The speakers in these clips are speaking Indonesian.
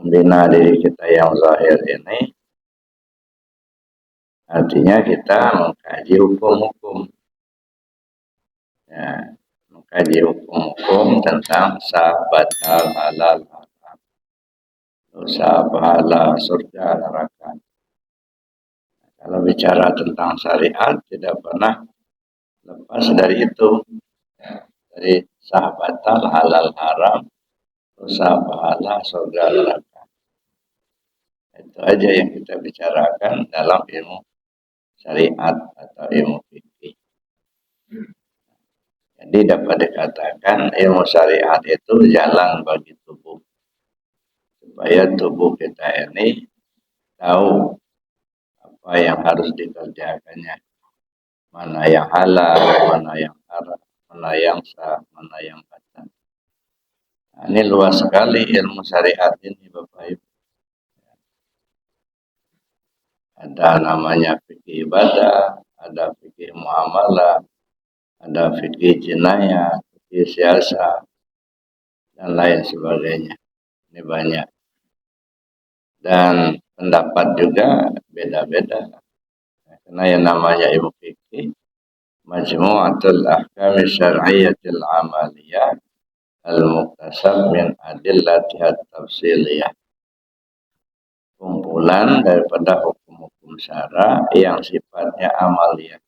membina diri kita yang zahir ini artinya kita mengkaji hukum-hukum, ya, mengkaji hukum-hukum tentang sah, batal, halal, haram, dosa, pahala, surga, neraka. Kalau bicara tentang syariat tidak pernah lepas dari itu, ya, dari sah, batal, halal, haram, dosa, pahala, surga, neraka. Itu aja yang kita bicarakan dalam ilmu syariat atau ilmu fikih. Jadi dapat dikatakan ilmu syariat itu jalan bagi tubuh, supaya tubuh kita ini tahu apa yang harus dikerjakannya, mana yang halal, mana yang haram, mana yang sah, mana yang batal. Nah, ini luas sekali ilmu syariat ini, Bapak Ibu. Ada namanya fikih ibadah, ada fikih muamalah, ada fikih jinayah, fikih siasat, dan lain sebagainya. Ini banyak. Dan pendapat juga beda-beda. Karena yang namanya ilmu fikih, Majmu'atul Ahkam Syar'iyyatil Amaliyah Al-Muktasab min Adillatihat Tafsiliyah. Kumpulan daripada hukum-hukum syara yang sifatnya amaliyah,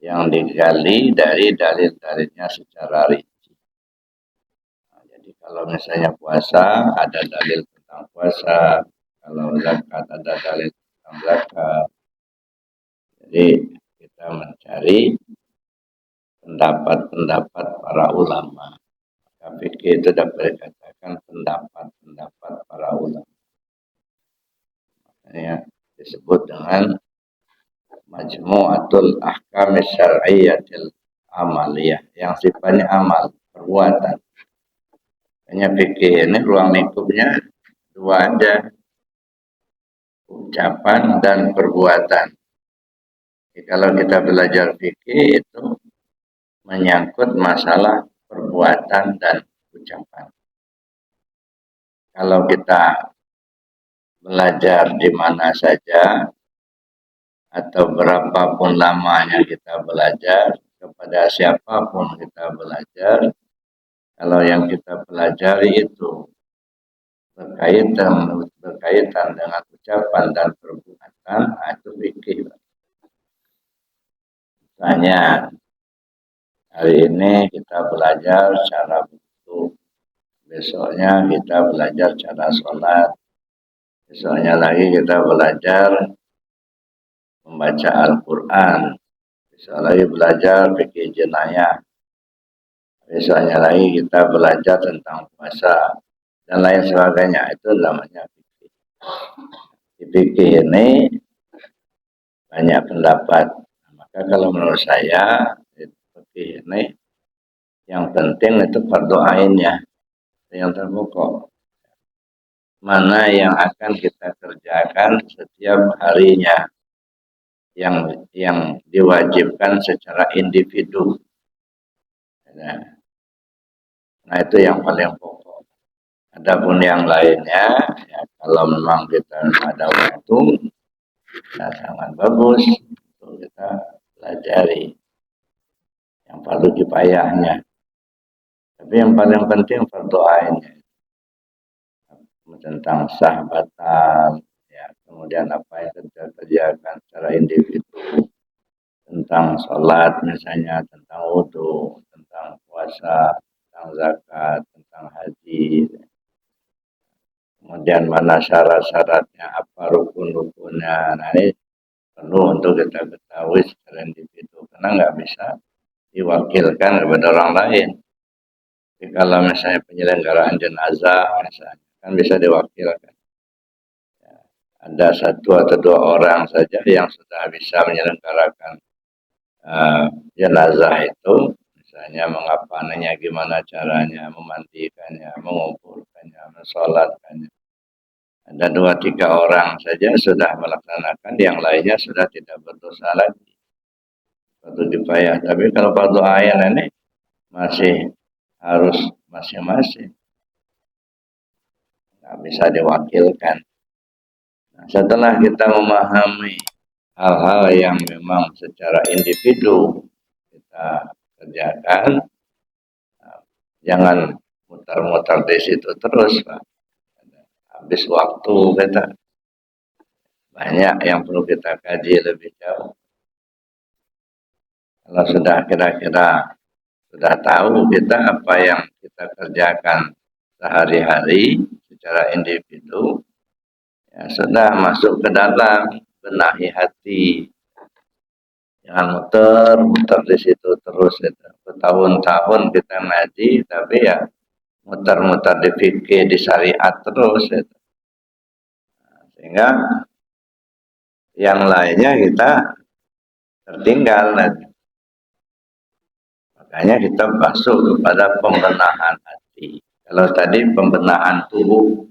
yang digali dari dalil-dalilnya secara rinci. Nah, jadi kalau misalnya puasa, ada dalil tentang puasa. Kalau zakat, ada dalil tentang zakat. Jadi kita mencari pendapat-pendapat para ulama. Fikih itu dapat dikatakan pendapat-pendapat para ulama. Makanya disebut dengan Majmu'atul Ahkam Syar'iyyatil Amaliyah, yang sifatnya amal, perbuatan. Hanya fikih ini ruang lingkupnya dua aja, ucapan dan perbuatan. Jadi kalau kita belajar fikih itu menyangkut masalah perbuatan dan ucapan. Kalau kita belajar di mana saja atau berapapun lamanya kita belajar, kepada siapapun kita belajar, kalau yang kita pelajari itu berkaitan dengan ucapan dan perbuatan, itu fikih. Misalnya hari ini kita belajar cara wudhu, besoknya kita belajar cara sholat, besoknya lagi kita belajar membaca Al-Quran, besok lagi belajar fikih jenayah, besoknya lagi kita belajar tentang puasa, dan lain sebagainya. Itu namanya fikih. Di fikih ini banyak pendapat. Maka kalau menurut saya, fikih ini yang penting itu fardu ainnya, yang terpokok. Mana yang akan kita kerjakan setiap harinya, yang diwajibkan secara individu. Nah itu yang paling pokok. Adapun yang lainnya, ya, kalau memang kita ada waktu, ya, sangat bagus untuk kita pelajari yang fardu kifayahnya. Tapi yang paling penting fardu ainnya, tentang sah batal, ya, kemudian apa yang kita kerjakan secara individu, tentang sholat misalnya, tentang wudhu, tentang puasa, tentang zakat, tentang haji. Kemudian mana syarat-syaratnya, apa rukun-rukunnya. Nah ini perlu untuk kita ketahui secara individu, karena nggak bisa diwakilkan kepada orang lain. Jadi kalau misalnya penyelenggaraan jenazah misalnya, kan bisa diwakilkan. Ya, ada satu atau dua orang saja yang sudah bisa menyelenggarakan jenazah itu, misalnya mengapannya, gimana caranya, memandikannya, menguburkannya, mensolatkannya. Ada 2-3 orang saja sudah melaksanakan, yang lainnya sudah tidak berdosa lagi. Fardu kifayah. Tapi kalau fardu ain ini masih harus masing-masing. nggak bisa diwakilkan. Nah, setelah kita memahami hal-hal yang memang secara individu kita kerjakan, jangan muter-muter di situ terus, Pak. Habis waktu kita, banyak yang perlu kita kaji lebih jauh. Kalau sudah kira-kira sudah tahu kita apa yang kita kerjakan sehari-hari secara individu, ya sudah masuk ke dalam benahi hati. Jangan muter-muter di situ terus. Gitu. Bertahun-tahun kita ngaji, tapi ya muter-muter di fikih, di syariat terus. Gitu. Sehingga yang lainnya kita tertinggal. Makanya kita masuk kepada pembenahan hati. Kalau tadi pembenahan tubuh,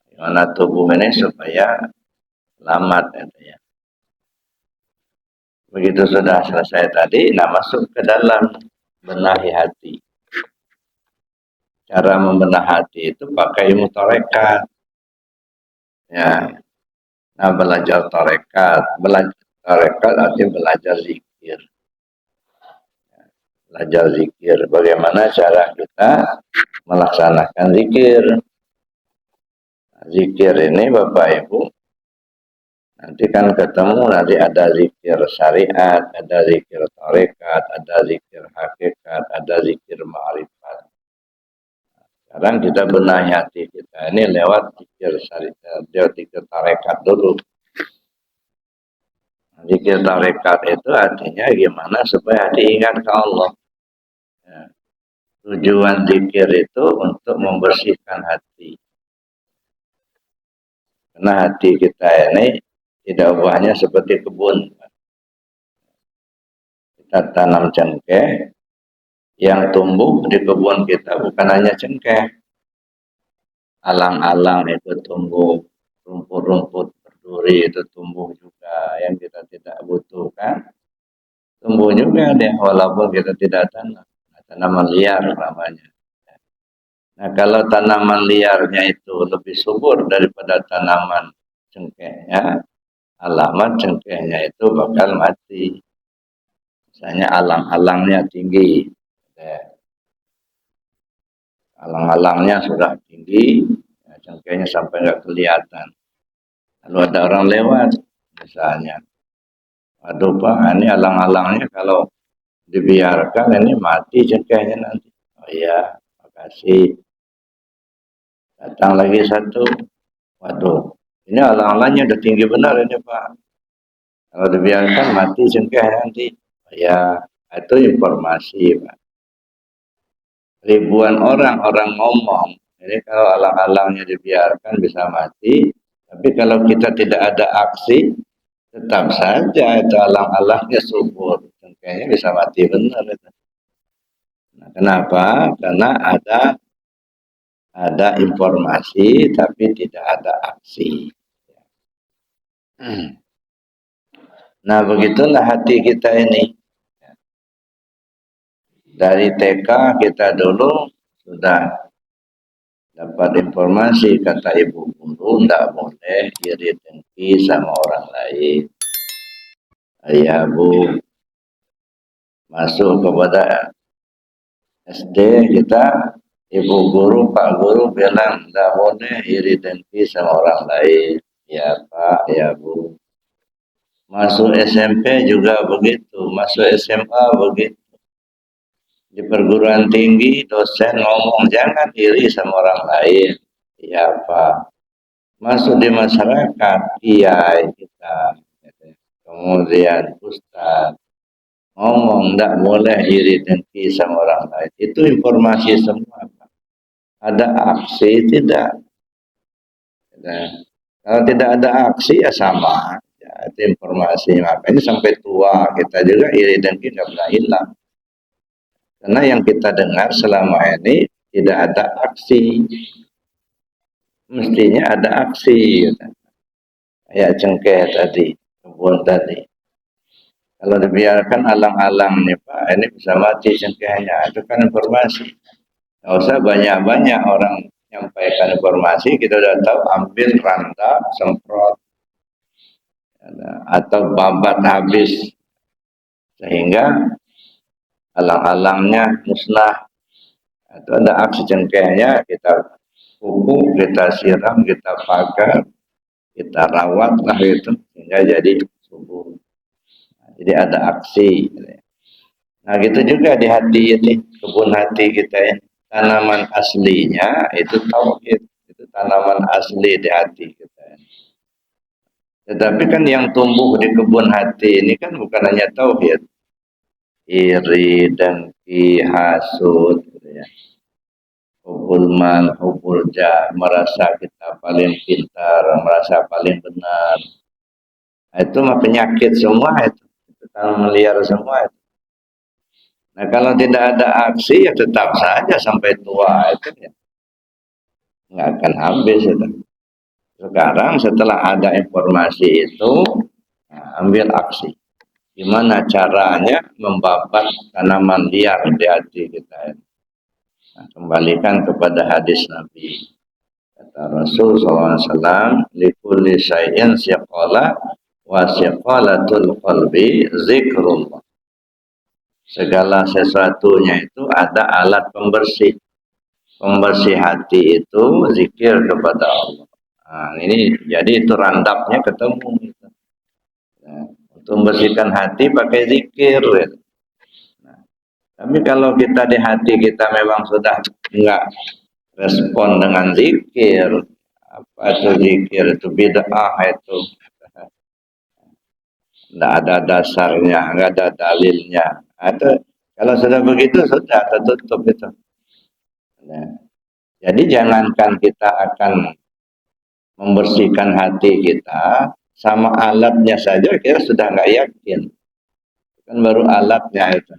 gimana tubuh ini supaya selamat. Gitu ya. Begitu sudah selesai tadi, nah masuk ke dalam benahi hati. Cara membenah hati itu pakai ilmu tarekat. Ya. Nah, belajar tarekat. Belajar tarekat artinya belajar zikir. Belajar zikir. Bagaimana cara kita melaksanakan zikir. Zikir ini Bapak Ibu, nanti kan ketemu, nanti ada zikir syariat, ada zikir tarekat, ada zikir hakikat, ada zikir ma'rifat. Sekarang kita benahi hati kita ini lewat zikir syariat, zikir tarekat dulu. Zikir tarekat itu artinya gimana supaya hati ingat ke Allah. Ya. Tujuan zikir itu untuk membersihkan hati. Karena hati kita ini tidak ubahnya seperti kebun. Kita tanam cengkeh, yang tumbuh di kebun kita bukan hanya cengkeh. Alang-alang itu tumbuh, rumput-rumput berduri itu tumbuh juga, yang kita tidak butuhkan. Tumbuh juga deh, walaupun kita tidak tanam. Nah, tanaman liar namanya. Nah, kalau tanaman liarnya itu lebih subur daripada tanaman cengkehnya, alamat cengkehnya itu bakal mati. Misalnya alang-alangnya tinggi. Alang-alangnya sudah tinggi, cengkehnya sampai nggak kelihatan. Lalu ada orang lewat, misalnya. Waduh Pak, ini alang-alangnya kalau dibiarkan ini mati cengkehnya nanti. Oh iya, makasih. Datang lagi satu. Waduh, ini alang-alangnya udah tinggi benar ini Pak. Kalau dibiarkan mati cengkeh nanti. Ya, itu informasi Pak. Ribuan orang ngomong. Ini kalau alang-alangnya dibiarkan bisa mati. Tapi kalau kita tidak ada aksi, tetap saja itu alang-alangnya subur. Cengkehnya bisa mati benar. Nah, kenapa? Karena ada informasi tapi tidak ada aksi. Nah, begitulah hati kita ini. Dari TK kita dulu sudah dapat informasi, kata ibu guru, tidak boleh iri dengki sama orang lain. Ayah Bu, masuk kepada SD kita, ibu guru, Pak guru bilang tidak boleh iri dengki sama orang lain. Ya Pak, ya Bu. Masuk SMP juga begitu, masuk SMA begitu. Di perguruan tinggi dosen ngomong jangan iri sama orang lain. Iya Pak. Masuk di masyarakat, iya kita. Kemudian Ustaz ngomong tidak boleh iri dengki sama orang lain. Itu informasi semua Pak. Ada aksi tidak? Nah, kalau tidak ada aksi ya sama. Ya, itu informasi. Makanya sampai tua kita juga iri dengki nggak pernah hilang. Karena yang kita dengar selama ini tidak ada aksi. Mestinya ada aksi. Kayak cengkeh tadi, kebun tadi. Kalau dibiarkan alang-alang nih Pak, ini bisa mati cengkehnya. Itu kan informasi. Nggak usah banyak-banyak orang menyampaikan informasi, kita sudah tahu ambil rantap, semprot, atau babat habis, sehingga alang-alangnya musnah. Atau ada aksi cengkehnya, kita pupuk, kita siram, kita pagar, kita rawat lah itu, sehingga jadi subur. Jadi ada aksi. Nah gitu juga di hati ini, kebun hati kita ini. Tanaman aslinya itu tauhid, itu tanaman asli di hati kita. Tetapi kan yang tumbuh di kebun hati ini kan bukan hanya tauhid, iri, dengki, hasud, gitu ya. Hubul mal, hubul jah, merasa kita paling pintar, merasa paling benar. Itu mah penyakit semua itu tanaman liar semua itu. Nah kalau tidak ada aksi ya tetap saja sampai tua itu ya nggak akan habis itu. Sekarang setelah ada informasi itu, nah, ambil aksi. Gimana caranya membabat tanaman liar di hati kita? Nah, kembalikan kepada hadis Nabi. Kata Rasul SAW, likulli syai'in siqala wa siqalatul qalbi zikrullah. Segala sesuatunya itu ada alat pembersih. Pembersih hati itu zikir kepada Allah. Nah, ini jadi itu randapnya ketemu. Gitu. Nah, untuk membersihkan hati pakai zikir. Gitu. Nah, tapi kalau kita di hati kita memang sudah enggak respon dengan zikir, apa itu zikir itu bid'ah itu, enggak ada dasarnya, enggak ada dalilnya. Atau kalau sudah begitu sudah tertutup itu. Nah, jadi jangankan kita akan membersihkan hati kita, sama alatnya saja kita sudah nggak yakin. Kan baru alatnya itu,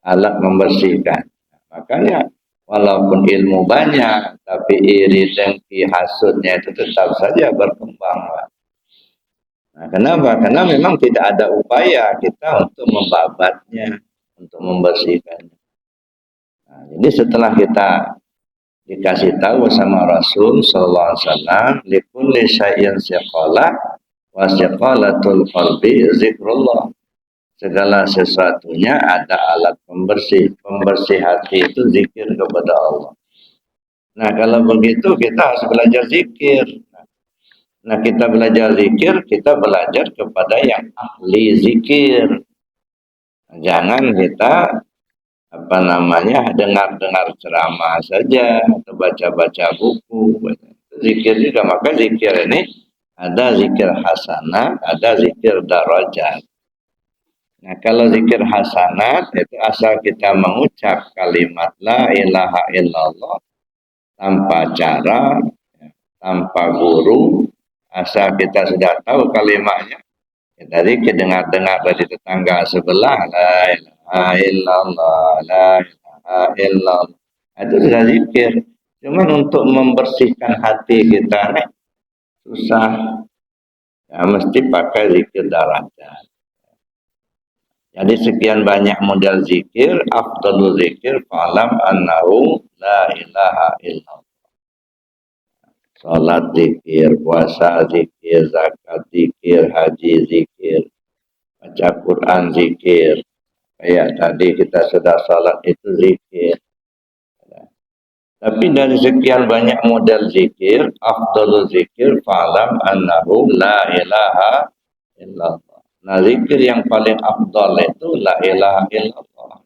alat membersihkan. Makanya walaupun ilmu banyak, tapi iri, dengki, hasudnya itu tetap saja berkembang. Nah, kenapa? Karena memang tidak ada upaya kita untuk membabatnya, untuk membersihkannya. Nah, jadi setelah kita dikasih tahu sama Rasul sallallahu alaihi wasallam, likulli syai'in siqala wa siqalatul qalbi zikrullah. Segala sesuatunya ada alat pembersih. Pembersih hati itu zikir kepada Allah. Nah, kalau begitu kita harus belajar zikir. Nah, kita belajar zikir, kita belajar kepada yang ahli zikir. Jangan kita dengar-dengar ceramah saja atau baca-baca buku. Zikir juga, maka zikir ini ada zikir hasanah, ada zikir darajat. Nah, kalau zikir hasanat itu asal kita mengucap kalimat la ilaha illallah tanpa cara, tanpa guru, asal kita sudah tahu kalimatnya. Tadi dengar-dengar dari tetangga sebelah, la ilaha illallah, la ilaha illallah. Itu sudah zikir. Cuman untuk membersihkan hati kita nih susah. Ya, mesti pakai zikir darajat. Jadi sekian banyak model zikir, afdalul zikir fa'lam annahu la ilaha illallah. Salat zikir, puasa zikir, zakat zikir, haji zikir, baca Quran zikir. Kayak tadi kita sudah salat itu zikir. Tapi dari sekian banyak model zikir, afdalul zikir fa'lam annahu la ilaha illallah. Nah, zikir yang paling afdal itu la ilaha illallah.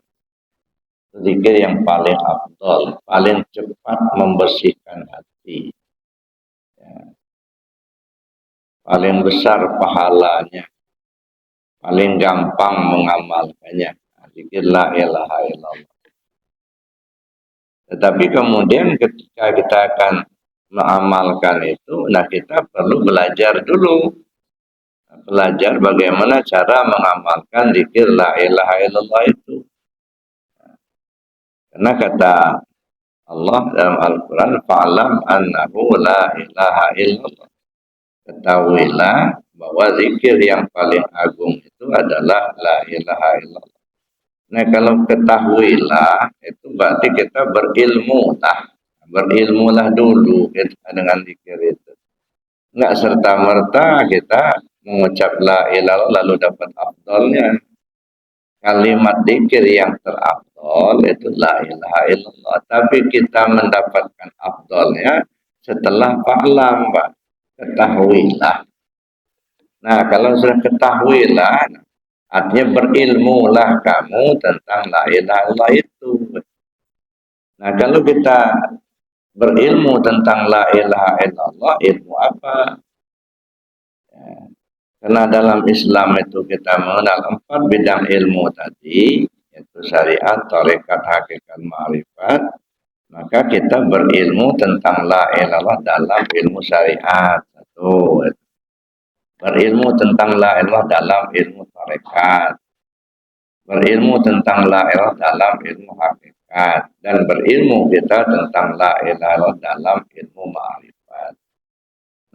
Zikir yang paling afdal, paling cepat membersihkan hati. Paling besar pahalanya, paling gampang mengamalkannya. Zikir la ilaha illallah. Tetapi kemudian ketika kita akan mengamalkan itu, nah kita perlu belajar dulu. Belajar bagaimana cara mengamalkan zikir la ilaha illallah itu. Karena kata Allah dalam Al-Quran, fa'lam annahu la ilaha illallah. Ketahuilah bahwa zikir yang paling agung itu adalah la ilaha illallah. Nah, kalau ketahuilah itu berarti kita berilmu. Nah, Berilmulah dulu kita dengan zikir itu. Enggak serta-merta kita mengucap la ilaha lalu dapat afdalnya. Kalimat zikir yang terafdal itu la ilaha illallah. Tapi kita mendapatkan afdalnya setelah fa'lam, Pak. Ketahuilah. Nah, kalau sudah ketahuilah, artinya berilmulah kamu tentang la ilaha illallah itu. Nah, kalau kita berilmu tentang la ilaha illallah, ilmu apa? Karena dalam Islam itu kita mengenal 4 bidang ilmu tadi, yaitu syariat, tarekat, hakikat, ma'rifat. Maka kita berilmu tentang la ilaha illallah dalam ilmu syariat. Satu, berilmu tentang la ilaha illallah dalam ilmu tarekat. Berilmu tentang la ilaha dalam ilmu hakikat. Dan berilmu kita tentang la ilaha dalam ilmu ma'rifat.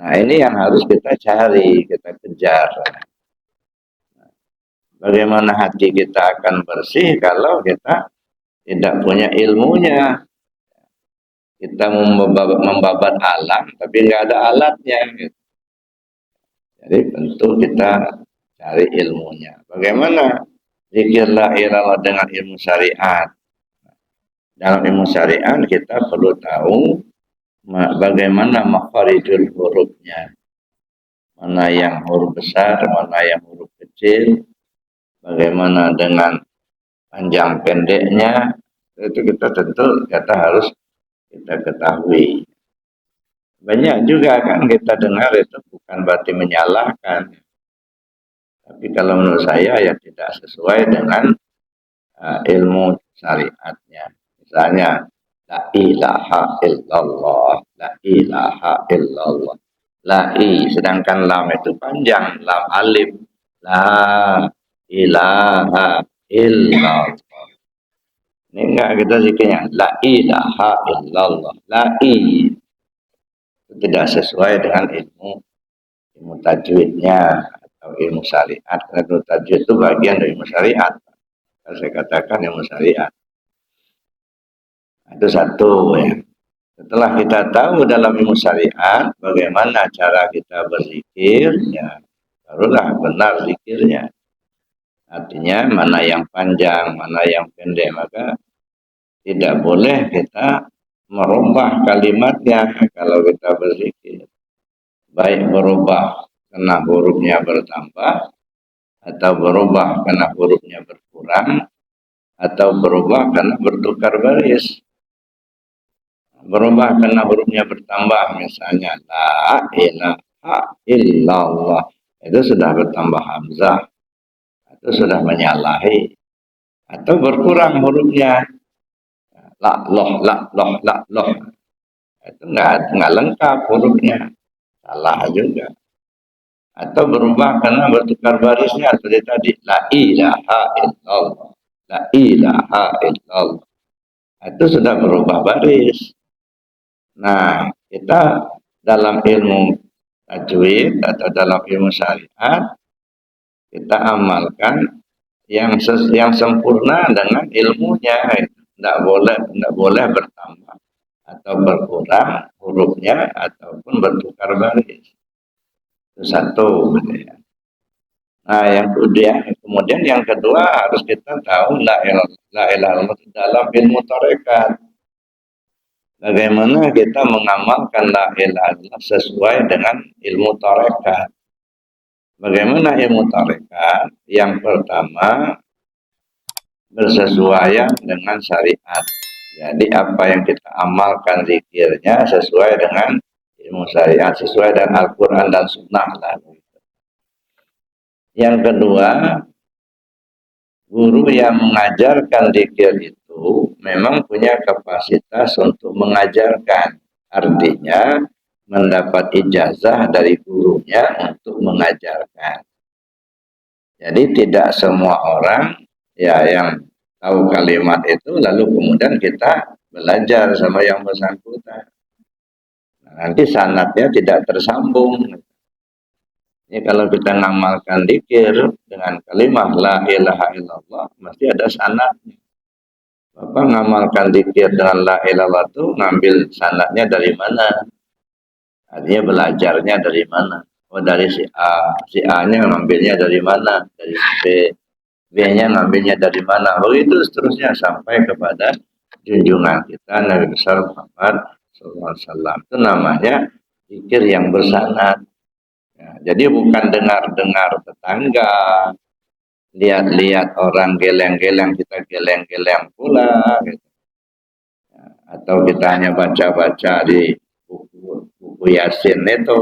Nah, ini yang harus kita cari, kita kejar. Bagaimana hati kita akan bersih kalau kita tidak punya ilmunya. Kita membabat alam, tapi nggak ada alatnya. Jadi tentu kita cari ilmunya. Bagaimana zikir la ilaha dengan ilmu syariat? Dalam ilmu syariat kita perlu tahu bagaimana makharijul hurufnya. Mana yang huruf besar, mana yang huruf kecil, bagaimana dengan panjang pendeknya, itu kita tentu harus kita ketahui. Banyak juga kan kita dengar itu bukan berarti menyalahkan. Tapi kalau menurut saya ya tidak sesuai dengan ilmu syariatnya. Misalnya, la ilaha illallah, la ilaha illallah. La sedangkan lam itu panjang, lam alif. La ilaha illallah. Ini enggak kita zikirnya. La ilaha illallah. La itu tidak sesuai dengan ilmu tajwidnya atau ilmu syariat. Karena ilmu tajwid itu bagian dari ilmu syariat. Kalau saya katakan ilmu syariat. Itu satu ya. Setelah kita tahu dalam ilmu syariat bagaimana cara kita berzikir, ya barulah benar zikirnya. Artinya mana yang panjang, mana yang pendek, maka tidak boleh kita merubah kalimatnya kalau kita berzikir. Baik berubah karena hurufnya bertambah, atau berubah karena hurufnya berkurang, atau berubah karena bertukar baris. Berubah karena hurufnya bertambah, misalnya la ilaha illallah, itu sudah bertambah hamzah, itu sudah menyalahi. Atau berkurang hurufnya, la loh, itu nggak lengkap hurufnya, salah juga. Atau berubah karena bertukar barisnya seperti tadi, la ilaha illallah, la ilaha illallah, itu sudah berubah baris. Nah, kita dalam ilmu tajwid atau dalam ilmu syariat, kita amalkan yang sempurna dengan ilmunya. Tidak boleh bertambah atau berkurang hurufnya ataupun bertukar baris. Itu satu. Nah, kemudian yang kedua harus kita tahu la ilaha illallah dalam ilmu tarekat. Bagaimana kita mengamalkan la ilaha illallah sesuai dengan ilmu tarekat. Bagaimana ilmu tarekat? Yang pertama, bersesuaian dengan syariat. Jadi apa yang kita amalkan zikirnya sesuai dengan ilmu syariat, sesuai dengan Al-Quran dan Sunnah. Yang kedua, guru yang mengajarkan zikir itu memang punya kapasitas untuk mengajarkan. Artinya mendapat ijazah dari gurunya untuk mengajarkan. Jadi tidak semua orang ya yang tahu kalimat itu lalu kemudian kita belajar sama yang bersangkutan. Nah, nanti sanadnya tidak tersambung. Ini kalau kita ngamalkan zikir dengan kalimat la ilaha illallah, mesti ada sanadnya. Bapak ngamalkan zikir dengan la ilaha illallah itu ngambil sanadnya dari mana? Artinya belajarnya dari mana? Oh dari si A. Si A-nya ngambilnya dari mana? Dari si B. B-nya ngambilnya dari mana? Begitu seterusnya sampai kepada junjungan kita Nabi besar Muhammad SAW. Itu namanya zikir yang bersanad. Ya, jadi bukan dengar-dengar tetangga, lihat-lihat orang geleng-geleng, kita geleng-geleng pula, gitu. Atau kita hanya baca-baca di buku Yasin itu,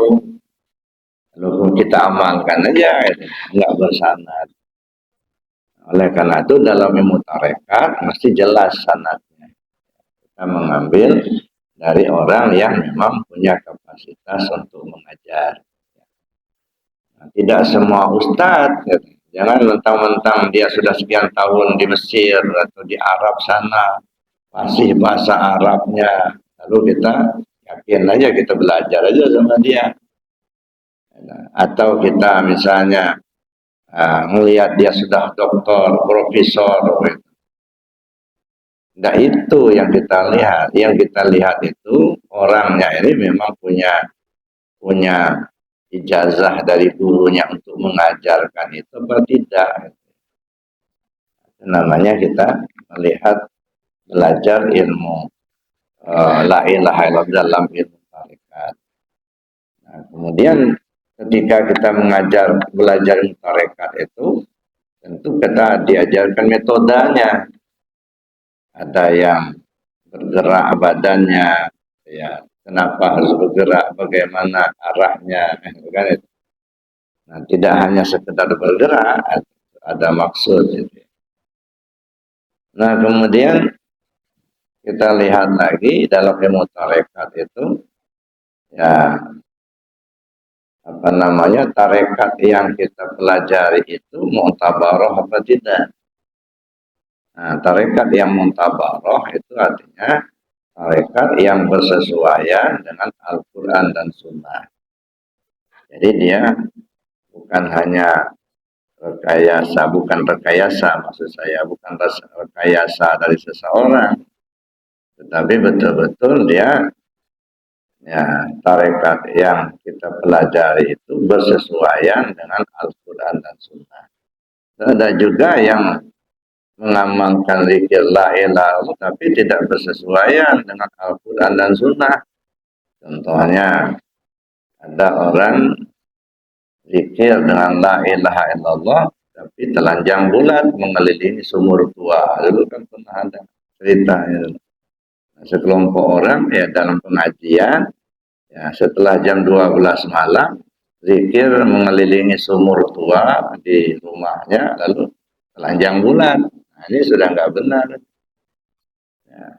lalu kita amalkan aja, gitu. Nggak bersanad. Oleh karena itu dalam ilmu tarekat mesti jelas sanadnya. Kita mengambil dari orang yang memang punya kapasitas untuk mengajar. Nah, tidak semua ustadz, gitu. Jangan mentang-mentang dia sudah sekian tahun di Mesir atau di Arab sana, fasih bahasa Arabnya, lalu kita yakin aja kita belajar aja sama dia. Atau kita misalnya melihat dia sudah doktor, profesor, gitu. Nah itu yang kita lihat. Yang kita lihat itu orangnya ini memang punya ijazah dari gurunya untuk mengajarkan itu atau tidak. Namanya kita melihat belajar ilmu la ilaha illallah dalam ilmu tarekat. Nah, kemudian ketika kita belajar ilmu tarekat itu tentu kita diajarkan metodenya. Ada yang bergerak badannya, ya kenapa harus bergerak, bagaimana arahnya, kan itu. Nah, tidak hanya sekedar bergerak, ada maksud. Gitu. Nah, kemudian kita lihat lagi dalam ilmu tarekat itu, ya apa namanya tarekat yang kita pelajari itu mu'tabaroh apa tidak? Nah, tarekat yang mu'tabaroh itu artinya tarekat yang bersesuaian dengan Al-Quran dan Sunnah. Jadi dia bukan hanya bukan rekayasa maksud saya, bukan rekayasa dari seseorang, tetapi betul-betul dia ya tarekat yang kita pelajari itu bersesuaian dengan Al-Quran dan Sunnah. Dan ada juga yang mengamalkan zikir la ilaha illallah tapi tidak bersesuaian dengan Al-Quran dan Sunnah. Contohnya ada orang zikir dengan la ilaha illallah tapi telanjang bulat mengelilingi sumur tua. Dulu kan pernah ada ceritanya. Nah, sekelompok orang ya dalam pengajian ya setelah jam 12 malam zikir mengelilingi sumur tua di rumahnya lalu telanjang bulat. Nah, ini sudah nggak benar. Ya.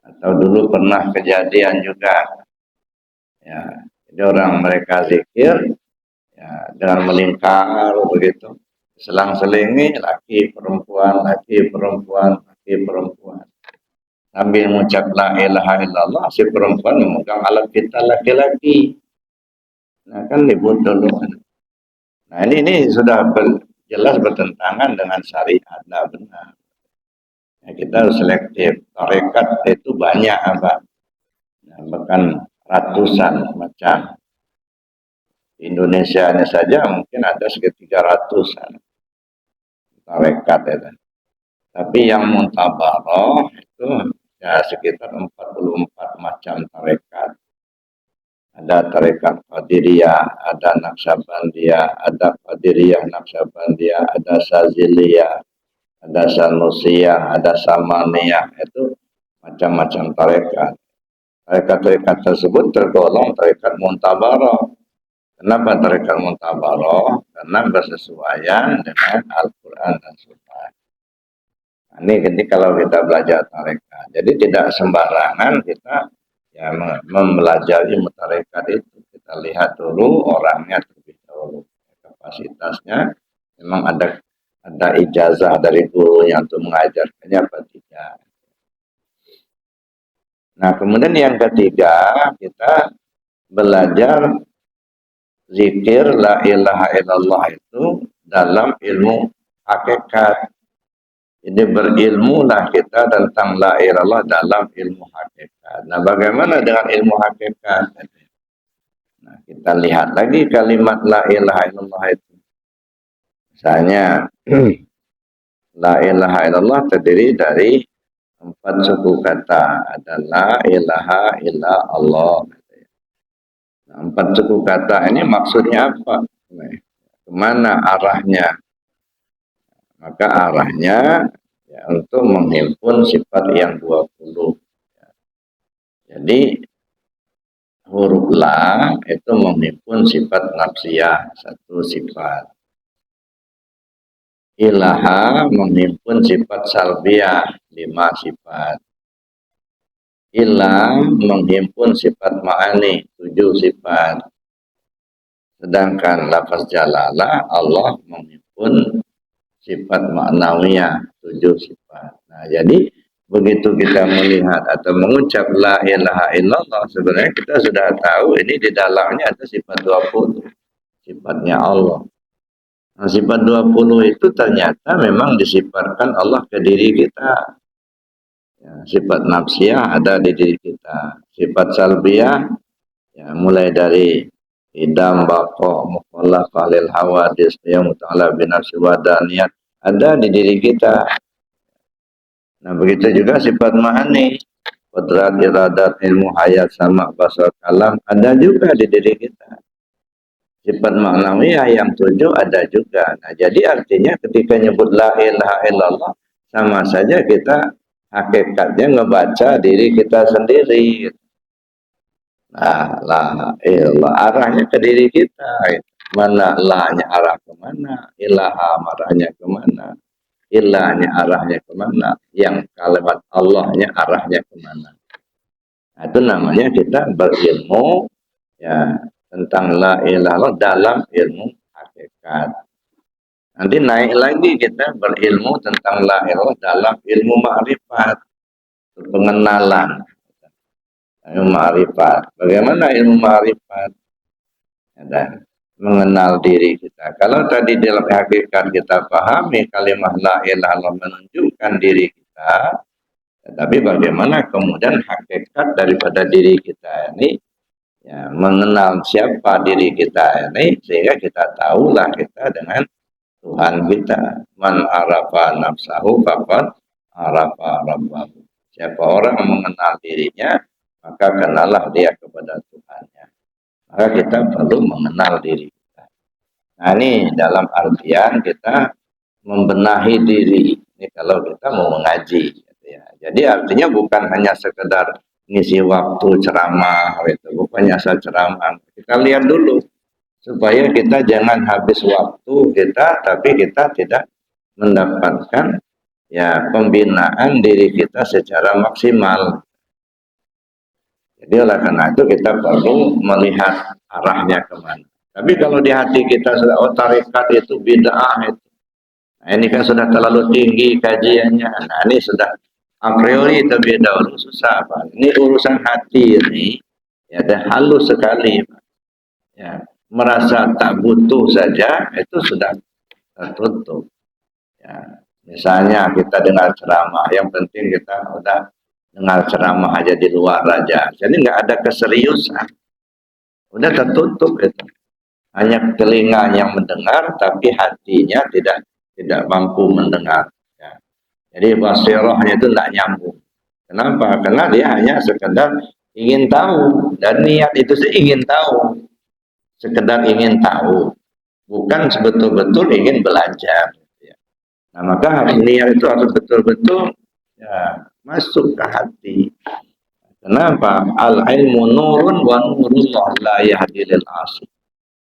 Atau dulu pernah kejadian juga ya jadi orang mereka zikir ya, dengan melingkar begitu selang-selingi laki perempuan sambil mengucap la ilaha illallah si perempuan memegang alat vital laki-laki. Nah kan ribut dulu. Nah ini sudah jelas bertentangan dengan syariat, tidak benar. Ya, kita harus selektif. Tarekat itu banyak apa? Nah, bahkan ratusan macam. Di Indonesia ini saja mungkin ada sekitar 300-an tarekat ya. Tapi yang muntabaroh itu ya sekitar 44 macam tarekat. Ada tarekat Qadiriyah, ada Naqsabandiyah, ada Qadiriyah Naqsabandiyah, ada Saziliyah, ada Sanusiyah, ada Samaniyah, itu macam-macam tarekat. Tarekat-tarekat tersebut tergolong tarekat muntabaroh. Kenapa tarekat muntabaroh? Karena bersesuaian dengan Al-Quran dan Sunnah. Ini kalau kita belajar tarekat. Jadi tidak sembarangan kita ya mempelajari tarekat itu. Kita lihat dulu orangnya terlebih dahulu. Kapasitasnya memang ada ijazah dari guru yang untuk mengajarkannya apa tidak. Nah, kemudian yang ketiga kita belajar zikir la ilaha illallah itu dalam ilmu hakikat. Jadi berilmulah kita tentang la ilaha illallah dalam ilmu hakikat. Nah, bagaimana dengan ilmu hakikat? Nah, kita lihat lagi kalimat la ilaha illallah itu. Misalnya, la ilaha illallah terdiri dari 4 suku kata. Ada la ilaha illa Allah. Nah, 4 suku kata ini maksudnya apa? Kemana arahnya? Maka arahnya ya, untuk menghimpun sifat yang 20. Jadi huruf la itu menghimpun sifat nafsiyah, 1 sifat. Ilaha menghimpun sifat salbiyah, 5 sifat. Ilah menghimpun sifat ma'ani, 7 sifat. Sedangkan lafaz jalalah Allah menghimpun sifat maknawiyah, 7 sifat. Nah, jadi begitu kita melihat atau mengucap la ilaha illallah, sebenarnya kita sudah tahu ini di dalamnya ada sifat 20, sifatnya Allah. Nah, sifat 20 itu ternyata memang disifatkan Allah ke diri kita. Ya, sifat nafsiyah ada di diri kita. Sifat salbiyah ya, mulai dari idam, bako, mukhalafah lil hawadis, yang muta'ala binafsi wadaniyat ada di diri kita. Nah, begitu juga sifat ma'ani, qudrat, iradat, ilmu, hayat, sama, basar, kalam ada juga di diri kita. Sifat maknawiyah yang 7 ada juga. Nah, jadi artinya ketika nyebut la ilaha illallah sama saja kita hakikatnya ngebaca diri kita sendiri. Nah, la ilallah arahnya ke diri kita. Mana la-nya arah kemana, ilaha arahnya kemana, ilahnya arahnya kemana, yang kalimat Allahnya arahnya kemana. Nah, itu namanya kita berilmu ya tentang la ilaha dalam ilmu hakikat. Nanti naik lagi kita berilmu tentang la ilaha dalam ilmu ma'rifat, pengenalan. Ilmu ma'rifat. Bagaimana ilmu ma'rifat? Dan mengenal diri kita. Kalau tadi dalam hakikat kita pahami kalimat la ilaha illallah menunjukkan diri kita, tetapi bagaimana kemudian hakikat daripada diri kita ini ya, mengenal siapa diri kita ini sehingga kita tahulah kita dengan Tuhan kita. Man arafa nafsahu faqad arafa rabbahu. Siapa orang mengenal dirinya, maka kenalah dia kepada Tuhannya. Maka kita perlu mengenal diri kita. Nah, ini dalam artian kita membenahi diri. Ini kalau kita mau mengaji. Gitu ya. Jadi artinya bukan hanya sekedar ngisi waktu ceramah, gitu. Bukannya asal ceramah. Kita lihat dulu supaya kita jangan habis waktu kita, tapi kita tidak mendapatkan ya pembinaan diri kita secara maksimal. Jadi oleh karena itu kita perlu melihat arahnya kemana. Tapi kalau di hati kita sudah tarekat itu bid'ah itu. Nah, ini kan sudah terlalu tinggi kajiannya. Nah, ini sudah a priori terlebih dahulu susah, Pak. Ini urusan hati ini ya ada halus sekali, Pak. Ya, merasa tak butuh saja itu sudah tertutup. Ya, misalnya kita dengar ceramah, yang penting kita udah dengar ceramah aja di luar aja. Jadi nggak ada keseriusan. Udah tertutup itu. Hanya telinga yang mendengar, tapi hatinya tidak mampu mendengar. Ya. Jadi basirahnya itu tidak nyambung. Kenapa? Karena dia hanya sekedar ingin tahu. Dan niat itu sih ingin tahu. Sekedar ingin tahu. Bukan sebetul-betul ingin belajar. Ya. Nah, maka niat itu harus betul-betul ya, masuk ke hati. Kenapa? Al-ilmu nurun wa nurullah la yahdi lil asy.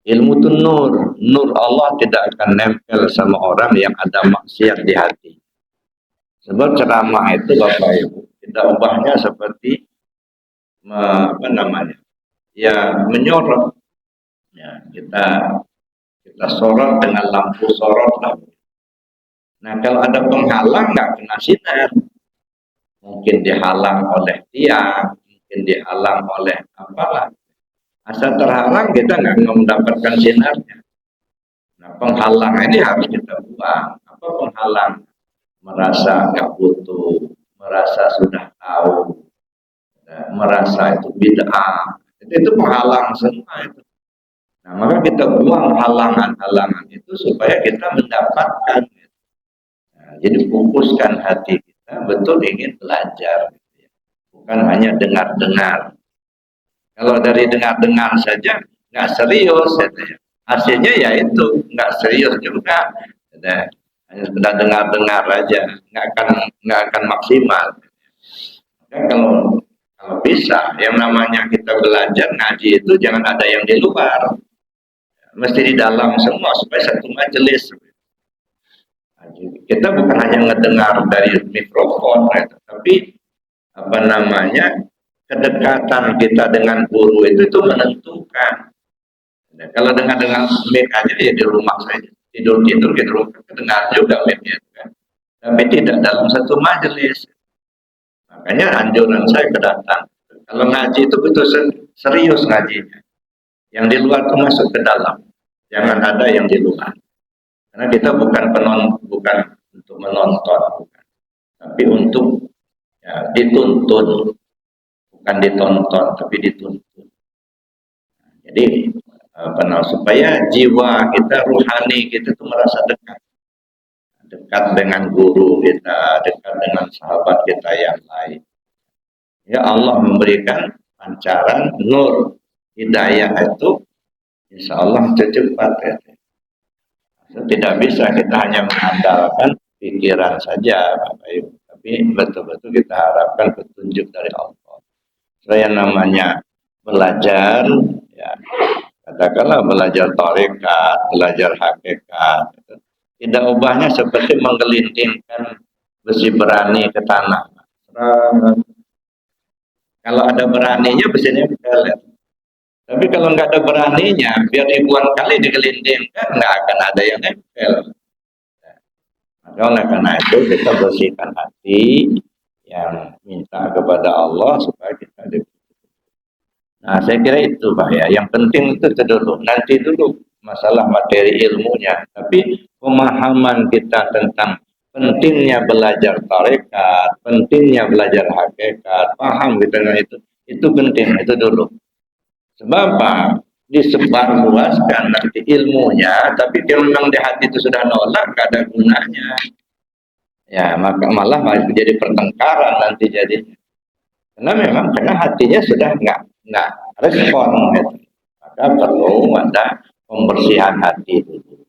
Ilmu itu nur. Nur Allah tidak akan nempel sama orang yang ada maksiat di hati. Sebab ceramah itu Bapak Ibu tidak ubahnya seperti apa namanya? Ya menyorot. Ya, kita sorot dengan lampu sorot lah. Nah, kalau ada penghalang nggak kena sinar. Mungkin dihalang oleh tiang, mungkin dihalang oleh apalah. Asal terhalang kita nggak mendapatkan sinarnya. Nah, penghalang ini harus kita buang. Apa penghalang? merasa nggak butuh, merasa sudah tahu, merasa itu bid'ah, itu penghalang semua itu. Nah, maka kita buang halangan-halangan itu supaya kita mendapatkan. Nah, jadi fokuskan hati kita betul ingin belajar, gitu ya. Bukan hanya dengar-dengar. Kalau dari dengar-dengar saja nggak serius, gitu ya. Hasilnya ya itu nggak serius juga. Gitu ya. Hanya sekedar dengar-dengar aja, nggak akan maksimal. Ya, kalau bisa, yang namanya kita belajar ngaji itu jangan ada yang di luar, mesti di dalam semua supaya satu majelis. Kita bukan hanya ngedengar dari mikrofon, ya, tapi apa namanya kedekatan kita dengan guru itu menentukan. Nah, kalau dengan mic aja ya di rumah saja tidur tidur di rumah dengar juga mic kan, tapi tidak dalam satu majelis. Makanya anjuran saya ke datang. Kalau ngaji itu betul serius ngajinya. Yang di luar itu masuk ke dalam. Jangan ada yang di luar. Karena kita bukan untuk menonton, bukan. Tapi untuk ya, dituntun. Bukan ditonton, tapi dituntun. Jadi supaya jiwa kita, ruhani kita itu merasa dekat. Dekat dengan guru kita, dekat dengan sahabat kita yang lain. Ya Allah memberikan pancaran nur hidayah itu insya Allah cepat ya. Tidak bisa kita hanya mengandalkan pikiran saja Bapak Ibu, tapi betul-betul kita harapkan petunjuk dari Allah. Saya namanya belajar ya, katakanlah belajar tarekat, belajar hakikat, tidak ubahnya seperti menggelindingkan besi berani ke tanah. Kalau ada beraninya besinya berkelet. Tapi kalau nggak ada beraninya, biar ribuan kali digelindingkan, nggak akan ada yang nempel. Maka oleh karena itu kita bersihkan hati yang minta kepada Allah supaya kita diberi. Nah, saya kira itu Pak ya. Yang penting itu dulu. Nanti dulu masalah materi ilmunya. Tapi pemahaman kita tentang pentingnya belajar tarekat, pentingnya belajar hakikat, paham kita itu penting, itu dulu. Sebab apa? Disebar luaskan nanti ilmunya, tapi dia memang di hati itu sudah nolak, gak ada gunanya. Ya, maka malah jadi pertengkaran nanti jadinya. Karena hatinya sudah nggak respon, gitu. Maka perlu ada pembersihan hati dulu.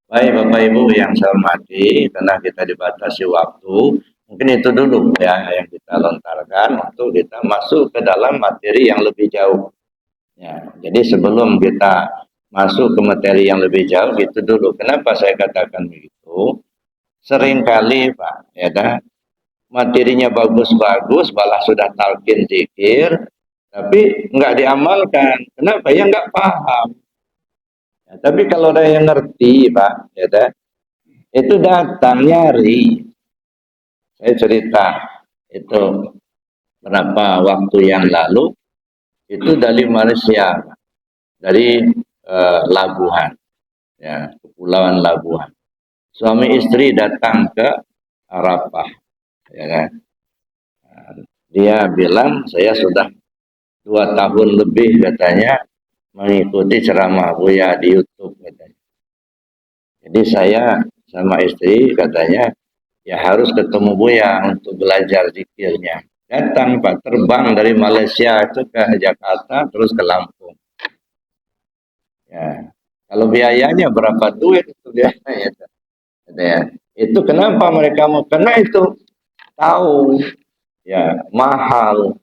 Baik Bapak Ibu yang saya hormati, karena kita dibatasi waktu, mungkin itu dulu ya yang kita lontarkan untuk kita masuk ke dalam materi yang lebih jauh. Ya, jadi sebelum kita masuk ke materi yang lebih jauh, itu dulu. Kenapa saya katakan begitu? Seringkali Pak, ya dah, materinya bagus-bagus, malah sudah talqin zikir, tapi nggak diamalkan. Kenapa? Ya nggak paham. Ya, tapi kalau ada yang ngerti Pak, ya dah, itu datang nyari. Saya cerita itu berapa waktu yang lalu. Itu dari Malaysia, dari Labuhan, ya, Kepulauan Labuhan. Suami istri datang ke Arafah, ya kan? Dia bilang saya sudah 2 tahun lebih katanya mengikuti ceramah Buya di YouTube katanya. Jadi saya sama istri katanya ya harus ketemu Buya untuk belajar zikirnya. Datang Pak, terbang dari Malaysia itu ke Jakarta terus ke Lampung. Ya, kalau biayanya berapa duit itu biasanya? Ya. Itu kenapa mereka mau? Karena itu tahu ya mahal.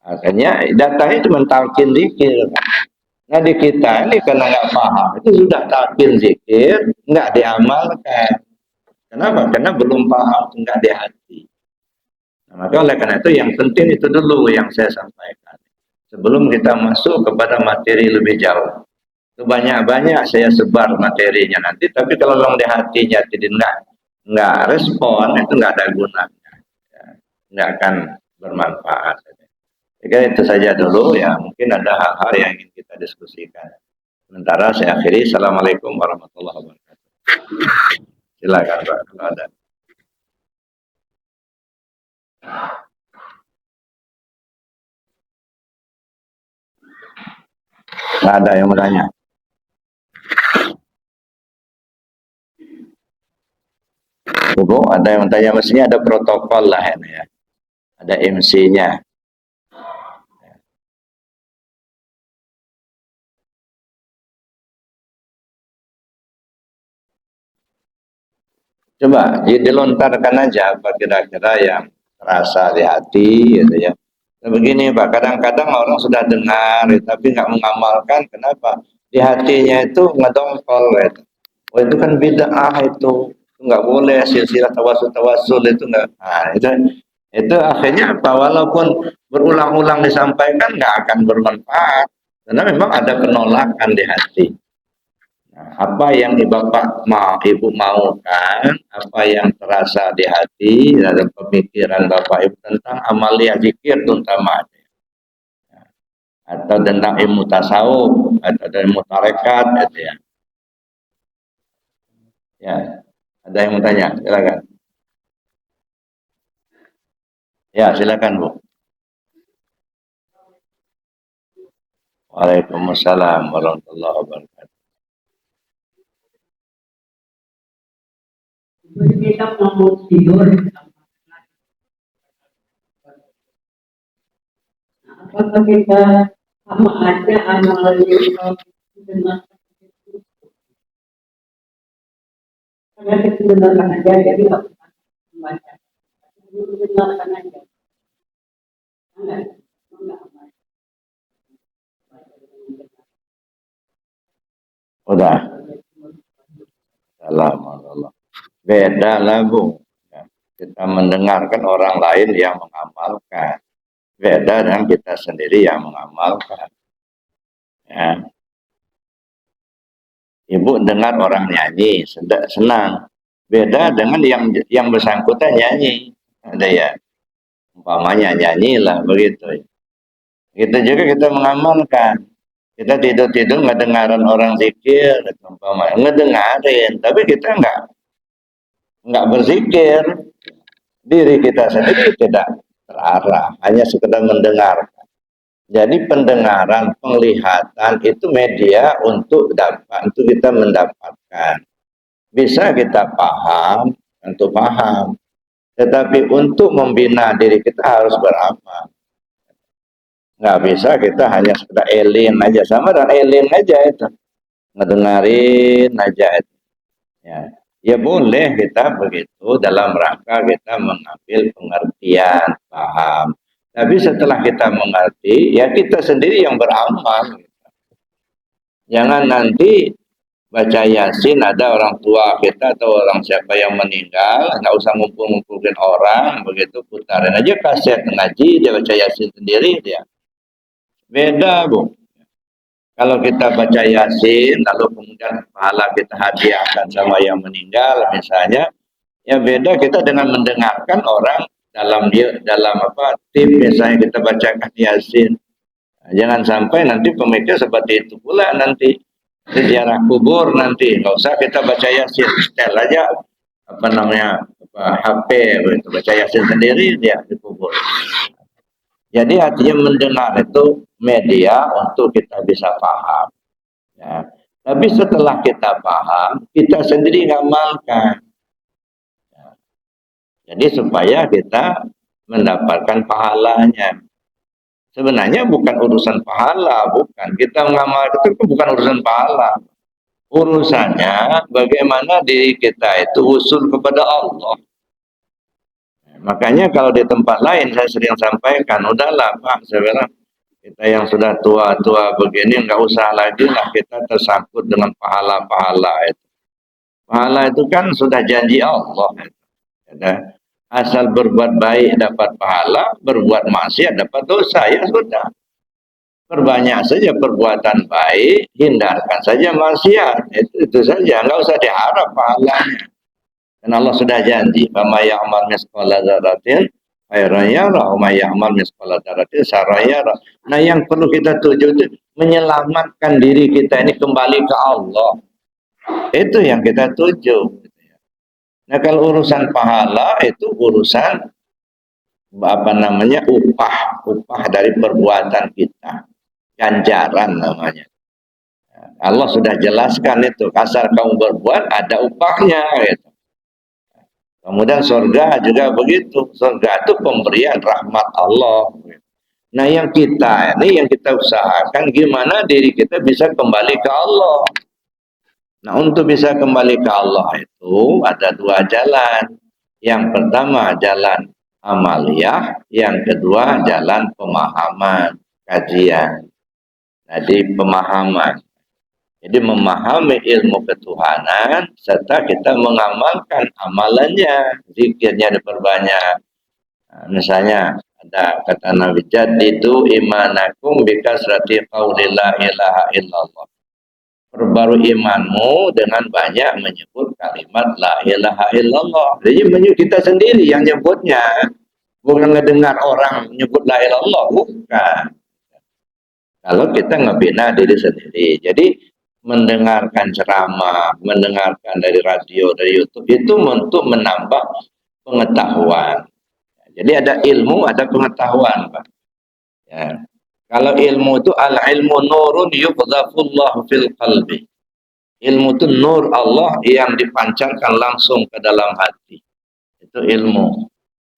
Akhirnya datanya cuma talqin zikir. Nah di kita ini karena nggak paham itu sudah talqin zikir nggak diamalkan. Kenapa? Karena belum paham, nggak di hati. Nah, maka oleh karena itu yang penting itu dulu yang saya sampaikan. Sebelum kita masuk kepada materi lebih jauh. Itu banyak-banyak saya sebar materinya nanti, tapi kalau memang di hatinya tidak nggak respon, itu nggak ada gunanya. Ya, nggak akan bermanfaat. Jadi itu saja dulu ya, mungkin ada hal-hal yang ingin kita diskusikan. Sementara saya akhiri, Assalamualaikum warahmatullahi wabarakatuh. Silakan Pak, kalau ada. Nggak ada yang bertanya. Ibu, ada yang bertanya, mestinya ada protokol lah ini ya. Ada MC-nya. Coba dilontarkan aja apa kira-kira yang terasa di hati gitu ya. Nah, begini Pak, kadang-kadang orang sudah dengar tapi nggak mengamalkan. Kenapa? Di hatinya itu ngedongkol gitu. Oh itu kan bid'ah itu nggak boleh, silsilah tawasul itu nggak. Nah, itu akhirnya apa? Walaupun berulang-ulang disampaikan nggak akan bermanfaat karena memang ada penolakan di hati. Nah, apa yang Bapak mau, Ibu maukan, apa yang terasa di hati dalam pemikiran Bapak Ibu tentang amalia zikir terutama, atau tentang ilmu tasawuf atau ilmu tarekat gitu ya. Ya, ada yang mau tanya? Silakan. Ya, silakan Bu. Waalaikumsalam warahmatullahi wabarakatuh. Kita mau tidur, apakah kita sama aja amalannya dengan karena kita dengarkan aja, jadi nggak usah membaca. Dengarkan aja, enggak. Udah. Salam Allah. Beda lah Bu. Ya, kita mendengarkan orang lain yang mengamalkan. Beda dengan kita sendiri yang mengamalkan. Ya. Ibu dengar orang nyanyi, senang. Beda dengan yang bersangkutan nyanyi. Ada ya. Umpamanya nyanyilah begitu. Itu juga kita mengamalkan. Kita tidur-tidur ngedengaran orang zikir, umpamanya ngedengarin, tapi kita nggak berzikir. Diri kita sendiri tidak terarah, hanya sekedar mendengar. Jadi pendengaran, penglihatan itu media untuk kita mendapatkan. Bisa kita paham, tentu paham. Tetapi untuk membina diri kita harus beramal. Nggak bisa kita hanya sekedar alien aja, sama dengan alien aja itu. Ngedengarin aja itu. Ya. Ya boleh kita begitu dalam rangka kita mengambil pengertian, paham. Tapi setelah kita mengerti, ya kita sendiri yang beramal. Jangan nanti baca Yasin ada orang tua kita atau orang siapa yang meninggal, nggak usah ngumpul-ngumpulin orang, begitu putarin aja kaset ngaji, dia baca Yasin sendiri dia. Beda Bu. Kalau kita baca Yasin, lalu kemudian pahala kita hadiahkan sama yang meninggal, misalnya, ya beda kita dengan mendengarkan orang dalam apa tim misalnya kita bacakan Yasin. Nah, jangan sampai nanti pemikir seperti itu pula nanti sejarah kubur nanti nggak usah kita baca Yasin, setel aja apa namanya HP begitu baca Yasin sendiri dia di kubur. Jadi artinya mendengar itu media untuk kita bisa paham. Ya. Tapi setelah kita paham, kita sendiri ngamalkan. Ya. Jadi supaya kita mendapatkan pahalanya. Sebenarnya bukan urusan pahala, bukan. Kita mengamalkan itu bukan urusan pahala. Urusannya bagaimana diri kita itu usul kepada Allah. Makanya kalau di tempat lain saya sering sampaikan, udahlah Pak, saya bilang kita yang sudah tua-tua begini nggak usah lagi lah kita tersangkut dengan pahala-pahala itu. Pahala itu kan sudah janji Allah. Ya, asal berbuat baik dapat pahala, berbuat maksiat dapat dosa, ya sudah. Perbanyak saja perbuatan baik, hindarkan saja maksiat. Itu saja, nggak usah diharap pahalanya. Dan Allah sudah janji, "Fama ya'mal mithqala dzarratin khairan yarah, wa may ya'mal mithqala dzarratin syarran yarah." Nah, yang perlu kita tuju itu menyelamatkan diri kita ini kembali ke Allah. Itu yang kita tuju. Nah, kalau urusan pahala itu urusan apa namanya, upah dari perbuatan kita, ganjaran namanya. Allah sudah jelaskan itu, asal kamu berbuat ada upahnya gitu. Kemudian surga juga begitu, surga itu pemberian rahmat Allah. Nah yang kita ini, yang kita usahakan gimana diri kita bisa kembali ke Allah. Nah untuk bisa kembali ke Allah itu ada dua jalan. Yang pertama jalan amaliyah, yang kedua jalan pemahaman, kajian. Jadi pemahaman. Jadi memahami ilmu ketuhanan serta kita mengamalkan amalannya, zikirnya diperbanyak. Nah, misalnya ada kata Nabi, jadidu imanakum bikasrati qauli la ilaha illallah. Perbarui imanmu dengan banyak menyebut kalimat la ilaha illallah. Jadi kita sendiri yang nyebutnya, bukan ngedengar orang menyebut la ilaha illallah, bukan. Kalau kita ngebina diri sendiri. Jadi mendengarkan ceramah, mendengarkan dari radio, dari YouTube itu untuk menambah pengetahuan. Jadi ada ilmu, ada pengetahuan, Pak. Ya. Kalau ilmu itu al-ilmu nurun yuqdzafullahu fil qalbi. Ilmu itu nur Allah yang dipancarkan langsung ke dalam hati. Itu ilmu.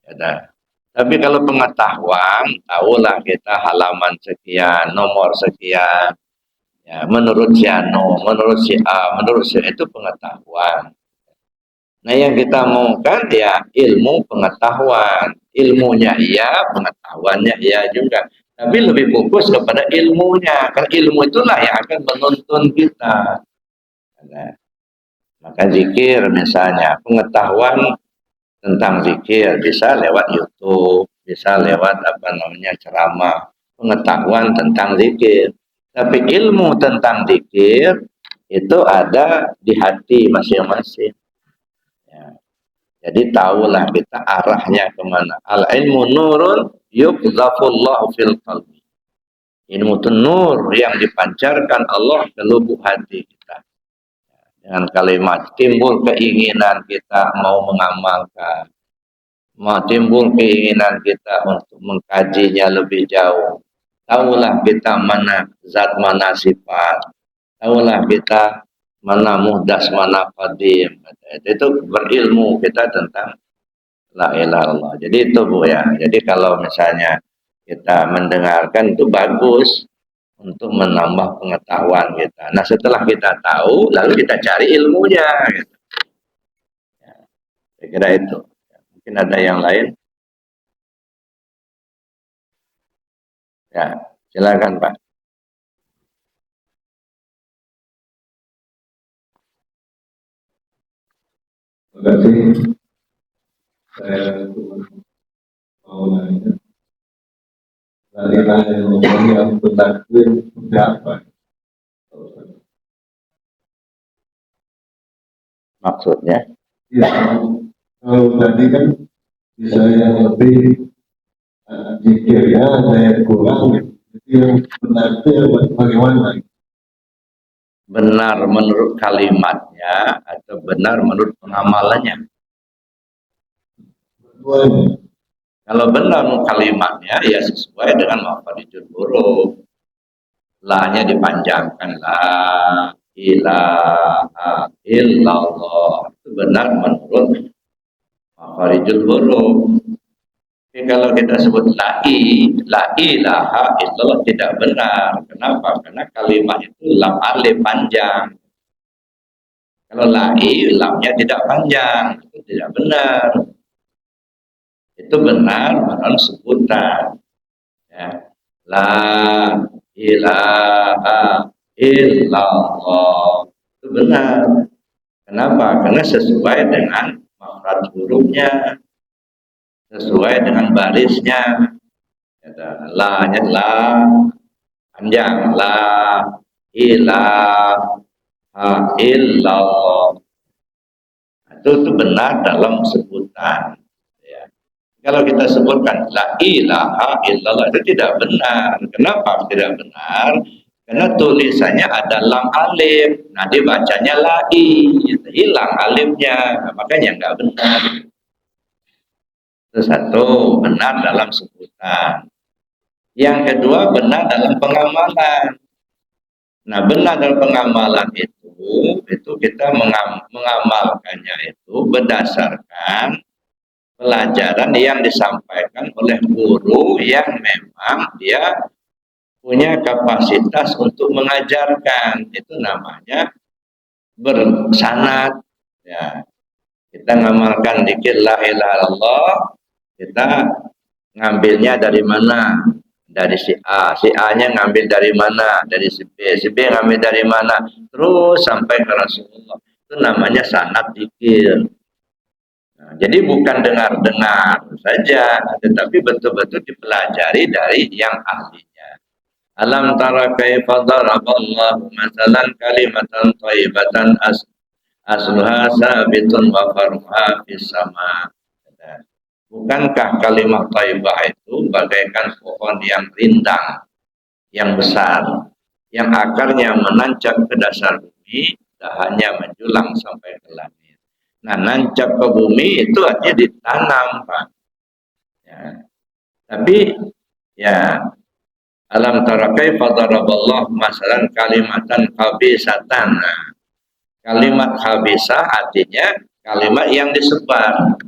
Ya, tapi kalau pengetahuan, tahulah kita halaman sekian, nomor sekian. Ya, menurut si Anu, menurut si A, menurut si itu pengetahuan. Nah yang kita maukan ya ilmu pengetahuan. Ilmunya iya, pengetahuannya iya juga. Tapi lebih fokus kepada ilmunya. Karena ilmu itulah yang akan menuntun kita. Nah, maka zikir misalnya, pengetahuan tentang zikir bisa lewat YouTube, bisa lewat apa namanya ceramah, pengetahuan tentang zikir. Tapi ilmu tentang zikir itu ada di hati masing-masing. Ya. Jadi tahulah kita arahnya kemana. Al-ilmu nurun yuqdzafullahu fil qalbi. Ilmu itu nur yang dipancarkan Allah ke lubuk hati kita. Dengan kalimat timbul keinginan kita mau mengamalkan, mau timbul keinginan kita untuk mengkajinya lebih jauh. Tahulah kita mana zat, mana sifat. Tahulah kita mana muhdas, mana qadim. Itu berilmu kita tentang la ilaha illallah. Jadi itu Bu ya. Jadi kalau misalnya kita mendengarkan itu bagus untuk menambah pengetahuan kita. Nah setelah kita tahu, lalu kita cari ilmunya. Gitu. Ya, saya kira itu. Mungkin ada yang lain. Ya, silakan Pak. Terima kasih. Saya mau nanya. Dari yang bertakbir seperti apa? Maksudnya? Ya, kalau tadi kan bisa yang lebih zikir ya, ada yang kurang. Jadi yang benar itu bagaimana? Benar menurut kalimatnya atau benar menurut pengamalannya? Keduanya. Kalau benar kalimatnya ya sesuai dengan mafarijul huruf. La-nya dipanjangkan, la ilaha illallah. Itu benar menurut mafarijul huruf. Tapi kalau kita sebut la ilaha illallah tidak benar. Kenapa? Karena kalimat itu lam alif panjang. Kalau lamnya tidak panjang, itu tidak benar. Itu benar menurut sebutan. Ya. La ilaha illallah. Itu benar. Kenapa? Karena sesuai dengan makhraj hurufnya, sesuai dengan barisnya. La-nya la panjang, la ilaha illallah. Itu benar dalam sebutan. Kalau kita sebutkan la ilaha illallah itu tidak benar. Kenapa tidak benar? Karena tulisannya ada lam alif. Nah dibacanya lai, hilang alifnya. Makanya nggak benar. Itu satu, benar dalam sebutan. Yang kedua, benar dalam pengamalan. Nah, benar dalam pengamalan itu kita mengamalkannya itu berdasarkan pelajaran yang disampaikan oleh guru yang memang dia punya kapasitas untuk mengajarkan. Itu namanya bersanad. Ya, kita ngamalkan dzikir la ilaha illallah, kita ngambilnya dari mana? Dari si A, si A-nya ngambil dari mana? Dari si B ngambil dari mana? Terus sampai ke Rasulullah. Itu namanya sanad dzikir. Nah, jadi bukan dengar-dengar saja, tetapi betul-betul dipelajari dari yang ahlinya. Alam tara kaifa daraballahu masalan kalimatan thayyibatan asluha sabitun wa far'uha fis sama. Bukankah kalimat thayyibah itu bagaikan pohon yang rindang, yang besar, yang akarnya menancap ke dasar bumi, dahannya menjulang sampai ke langit. Nah, nancap ke bumi itu artinya ditanam, Pak. Ya. Tapi, ya, alam tara kaifa daraballahu masalan kalimatan khabisatan. Nah, kalimat khabisah artinya kalimat yang disebar.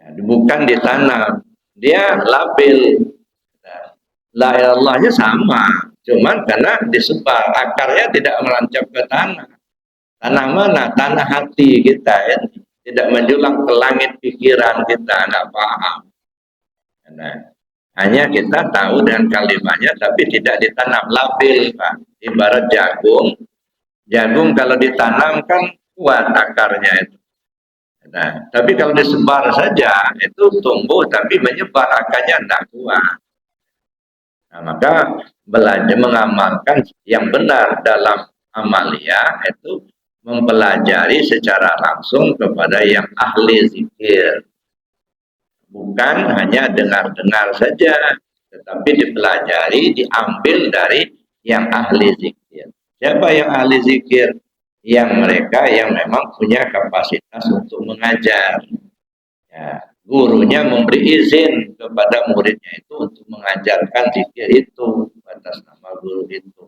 Ya, bukan ditanam, dia labil. La ilallahnya sama, cuman karena disebar, akarnya tidak merancap ke tanah. Tanah mana? Tanah hati kita ya. Tidak menjulang ke langit pikiran kita, nggak paham. Nah, hanya kita tahu dengan kalimatnya, tapi tidak ditanam, labil, Pak. Ibarat jagung, jagung kalau ditanam kan kuat akarnya itu. Nah, tapi kalau disebar saja itu tumbuh tapi menyebar akarnya tidak kuat. Nah, maka belajar mengamalkan yang benar dalam amalia itu mempelajari secara langsung kepada yang ahli zikir. Bukan hanya dengar-dengar saja, tetapi dipelajari, diambil dari yang ahli zikir. Siapa yang ahli zikir? Yang mereka yang memang punya kapasitas untuk mengajar. Ya, gurunya memberi izin kepada muridnya itu untuk mengajarkan zikir itu atas nama guru itu.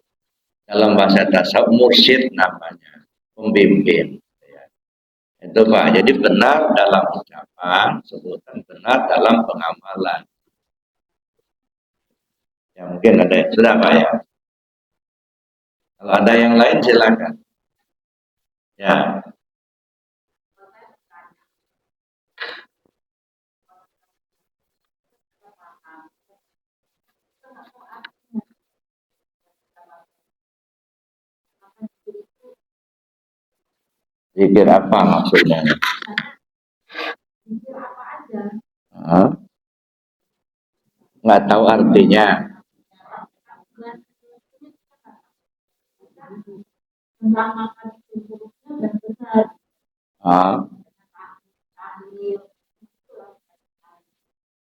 Dalam bahasa tasawuf mursyid namanya, pembimbing. Ya. Itu Pak. Jadi benar dalam ucapan, sebutan benar dalam pengamalan. Ya mungkin ada sudah Pak ya. Kalau ada yang lain silakan. Ya. Zikir apa maksudnya? Nggak tahu artinya.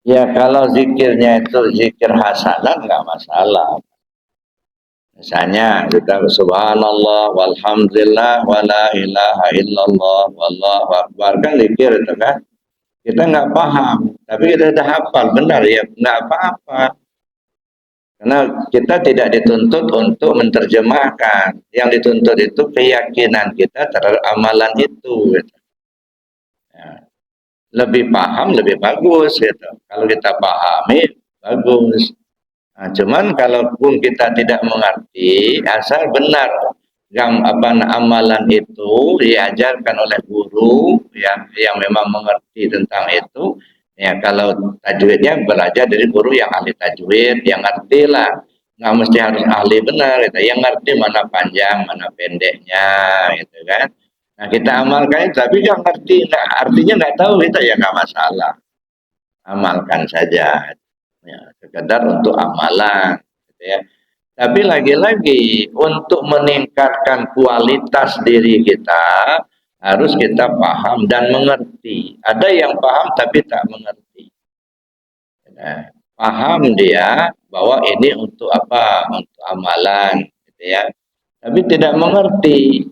Ya kalau zikirnya itu zikir hasanah nggak masalah. Misalnya kita subhanallah walhamdulillah wala ilaha illallah wallahu akbar kan zikir itu kan. Kita nggak paham, tapi kita sudah hafal benar ya nggak apa-apa. Karena kita tidak dituntut untuk menerjemahkan. Yang dituntut itu keyakinan kita terhadap amalan itu. Gitu. Ya. Lebih paham lebih bagus gitu. Kalau kita pahami bagus. Nah, cuman kalaupun kita tidak mengerti, asal benar amalan itu diajarkan oleh guru yang memang mengerti tentang itu. Ya kalau tajwidnya belajar dari guru yang ahli tajwid, yang ngerti lah. Nggak mesti harus ahli benar, gitu. Yang ngerti mana panjang, mana pendeknya, gitu kan. Nah kita amalkan, tapi yang ngerti, artinya nggak tahu kita ya nggak masalah, amalkan saja, ya, sekedar untuk amalan, gitu ya. Tapi lagi-lagi untuk meningkatkan kualitas diri kita harus kita paham dan mengerti. Ada yang paham tapi tak mengerti. Nah, paham dia bahwa ini untuk apa? Untuk amalan, gitu ya. Tapi tidak mengerti.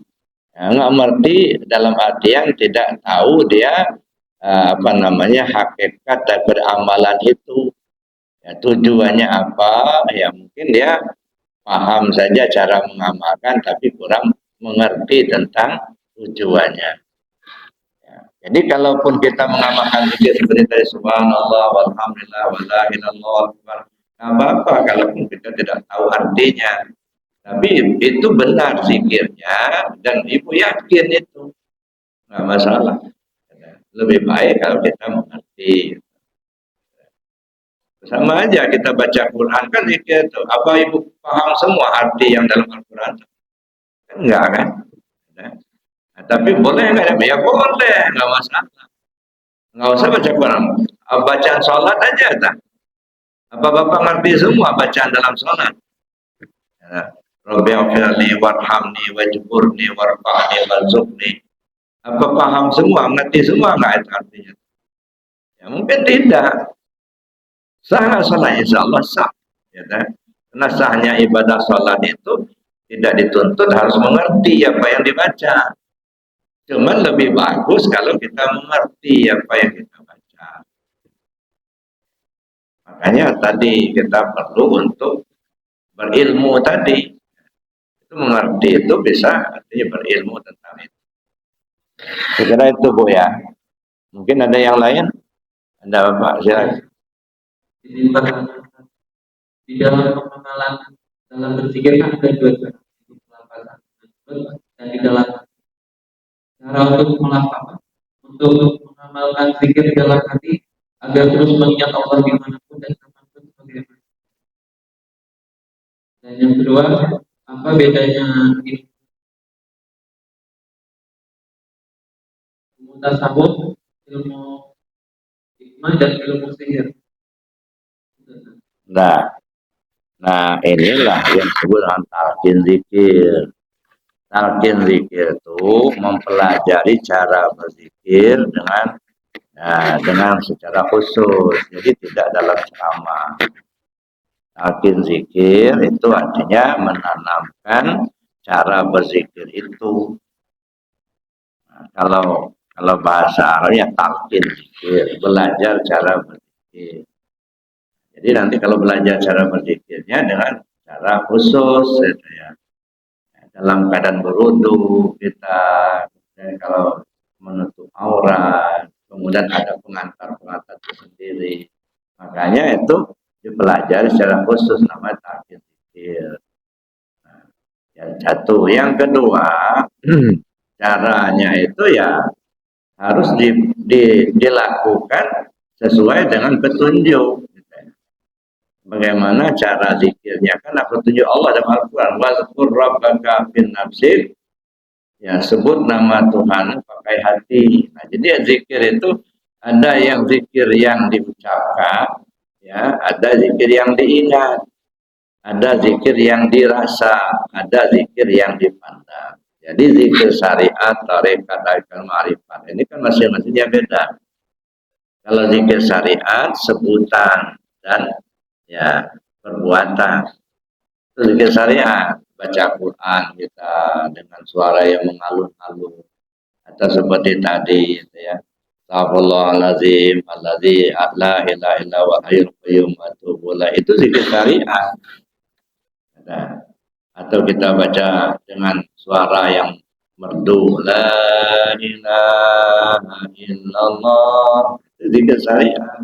Nggak mengerti dalam artian tidak tahu dia apa namanya, hakikat dari amalan itu. Ya, tujuannya apa? Ya mungkin dia paham saja cara mengamalkan, tapi kurang mengerti tentang tujuannya. Ya. Jadi kalaupun kita mengamalkan zikir seperti tadi subhanallah walhamdulillah wala ilaha illallah akbar, nggak apa-apa kalaupun kita tidak tahu artinya. Tapi itu benar zikirnya dan ibu yakin itu nggak masalah. Lebih baik kalau kita mengerti. Sama aja kita baca Quran kan zikir itu. Apa ibu paham semua arti yang dalam Al-Quran? Enggak kan? Nah, tapi boleh nggak? Ya boleh, nggak masalah. Nggak usah baca Quran. Bacaan sholat aja tak? Apa bapak ngerti semua bacaan dalam sholat? Ya. Rabbi afirli warhamni wajburni warfa'ni warzuqni. Apa paham semua? Ngerti semua nggak itu artinya? Ya mungkin tidak. Sah sholat, insya Allah sah. Ya, kan? Karena sahnya ibadah sholat itu tidak dituntut harus mengerti apa yang dibaca. Cuman lebih bagus kalau kita mengerti apa yang kita baca. Makanya tadi kita perlu untuk berilmu tadi. Itu mengerti itu bisa artinya berilmu tentang itu. Saya kira itu Bu ya. Mungkin ada yang lain? Ada Bapak silakan. Di dalam pengamalan dalam berzikir kan ada dua cara, pelafalan dan di dalam cara untuk melafalkan, untuk mengamalkan zikir dalam hati agar terus mengingat Allah dimanapun dan kapanpun sebagaimana. Dan yang kedua, apa bedanya ilmu tasawuf, ilmu hikmah dan ilmu sihir? Nah inilah yang disebut dengan talqin zikir. Talqin zikir itu mempelajari cara berzikir dengan secara khusus. Jadi tidak dalam ceramah. Talqin zikir itu artinya menanamkan cara berzikir itu. Nah, kalau bahasa Arabnya talqin zikir, belajar cara berzikir. Jadi nanti kalau belajar cara berzikirnya dengan cara khusus, gitu ya. Dalam keadaan berwudu kita, dan kalau menutup aurat, kemudian ada pengantar-pengantar tersendiri. Makanya itu dipelajari secara khusus namanya talqin zikir. Nah, yang satu, yang kedua, caranya itu ya harus dilakukan sesuai dengan petunjuk. Bagaimana cara zikirnya? Kan petunjuk Allah dalam Al-Quran. Wazkur rabbaka fin nafsik. Ya, sebut nama Tuhan pakai hati. Nah, jadi zikir itu ada yang zikir yang diucapkan, ya, ada zikir yang diingat, ada zikir yang dirasa, ada zikir yang dipandang. Jadi zikir syariat, tarekat, akal ma'rifat ini kan masing-masingnya beda. Kalau zikir syariat sebutan dan ya perbuatan. Itu zikir syariat, baca Quran kita dengan suara yang mengalun-alun atau seperti tadi gitu ya. Astagfirullahaladzim alladzi la ilaha illa huwal hayyul qayyum wa atubu ilaih. Itu zikir syariat. Nah, atau kita baca dengan suara yang merdu, la ilaha illallah. Itu zikir syariat.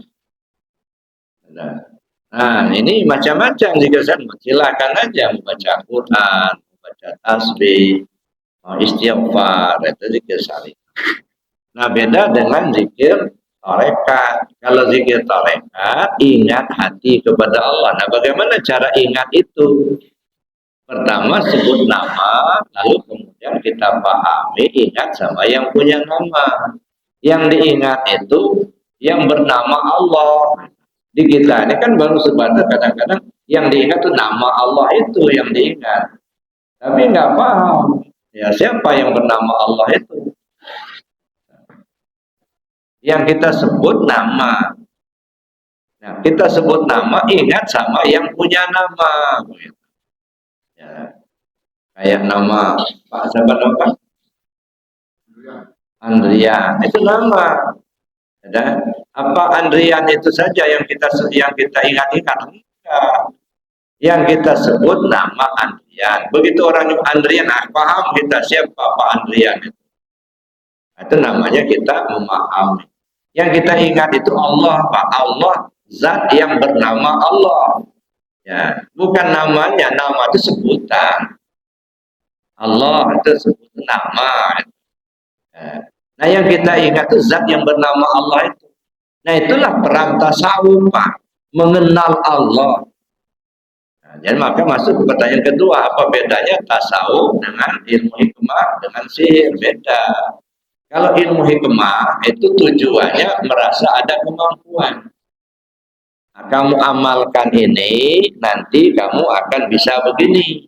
Nah, ini macam-macam zikir syariat. Silakan aja membaca Quran, membaca tasbih, istighfar, itu zikir syariat. Nah, beda dengan zikir tarekat. Kalau zikir tarekat, ingat hati kepada Allah. Nah, bagaimana cara ingat itu? Pertama sebut nama, lalu kemudian kita pahami ingat sama yang punya nama. Yang diingat itu yang bernama Allah. Di kita ini kan baru sebatas kadang-kadang yang diingat itu nama Allah itu yang diingat. Tapi nggak paham. Ya siapa yang bernama Allah itu? Yang kita sebut nama. Nah, kita sebut nama ingat sama yang punya nama. Ya, kayak nama Pak siapa nama? Andrian itu nama. Dan apa Andrian itu saja yang kita ingat-ingat? Enggak. Yang kita sebut nama Andrian. Begitu orang Andrian, paham kita siapa Pak Andrian itu. Itu namanya kita memahami. Yang kita ingat itu Allah, Pak. Allah, zat yang bernama Allah. Ya, bukan namanya, nama itu sebutan. Allah itu sebutan nama. Ya. Nah, yang kita ingat itu zat yang bernama Allah itu. Nah, itulah perang tasawuf, Pak. Mengenal Allah. Nah, jadi maka masuk ke pertanyaan kedua, apa bedanya tasawuf dengan ilmu hikmah dengan sihir? Beda. Kalau ilmu hikmah itu tujuannya merasa ada kemampuan. Nah, kamu amalkan ini, nanti kamu akan bisa begini.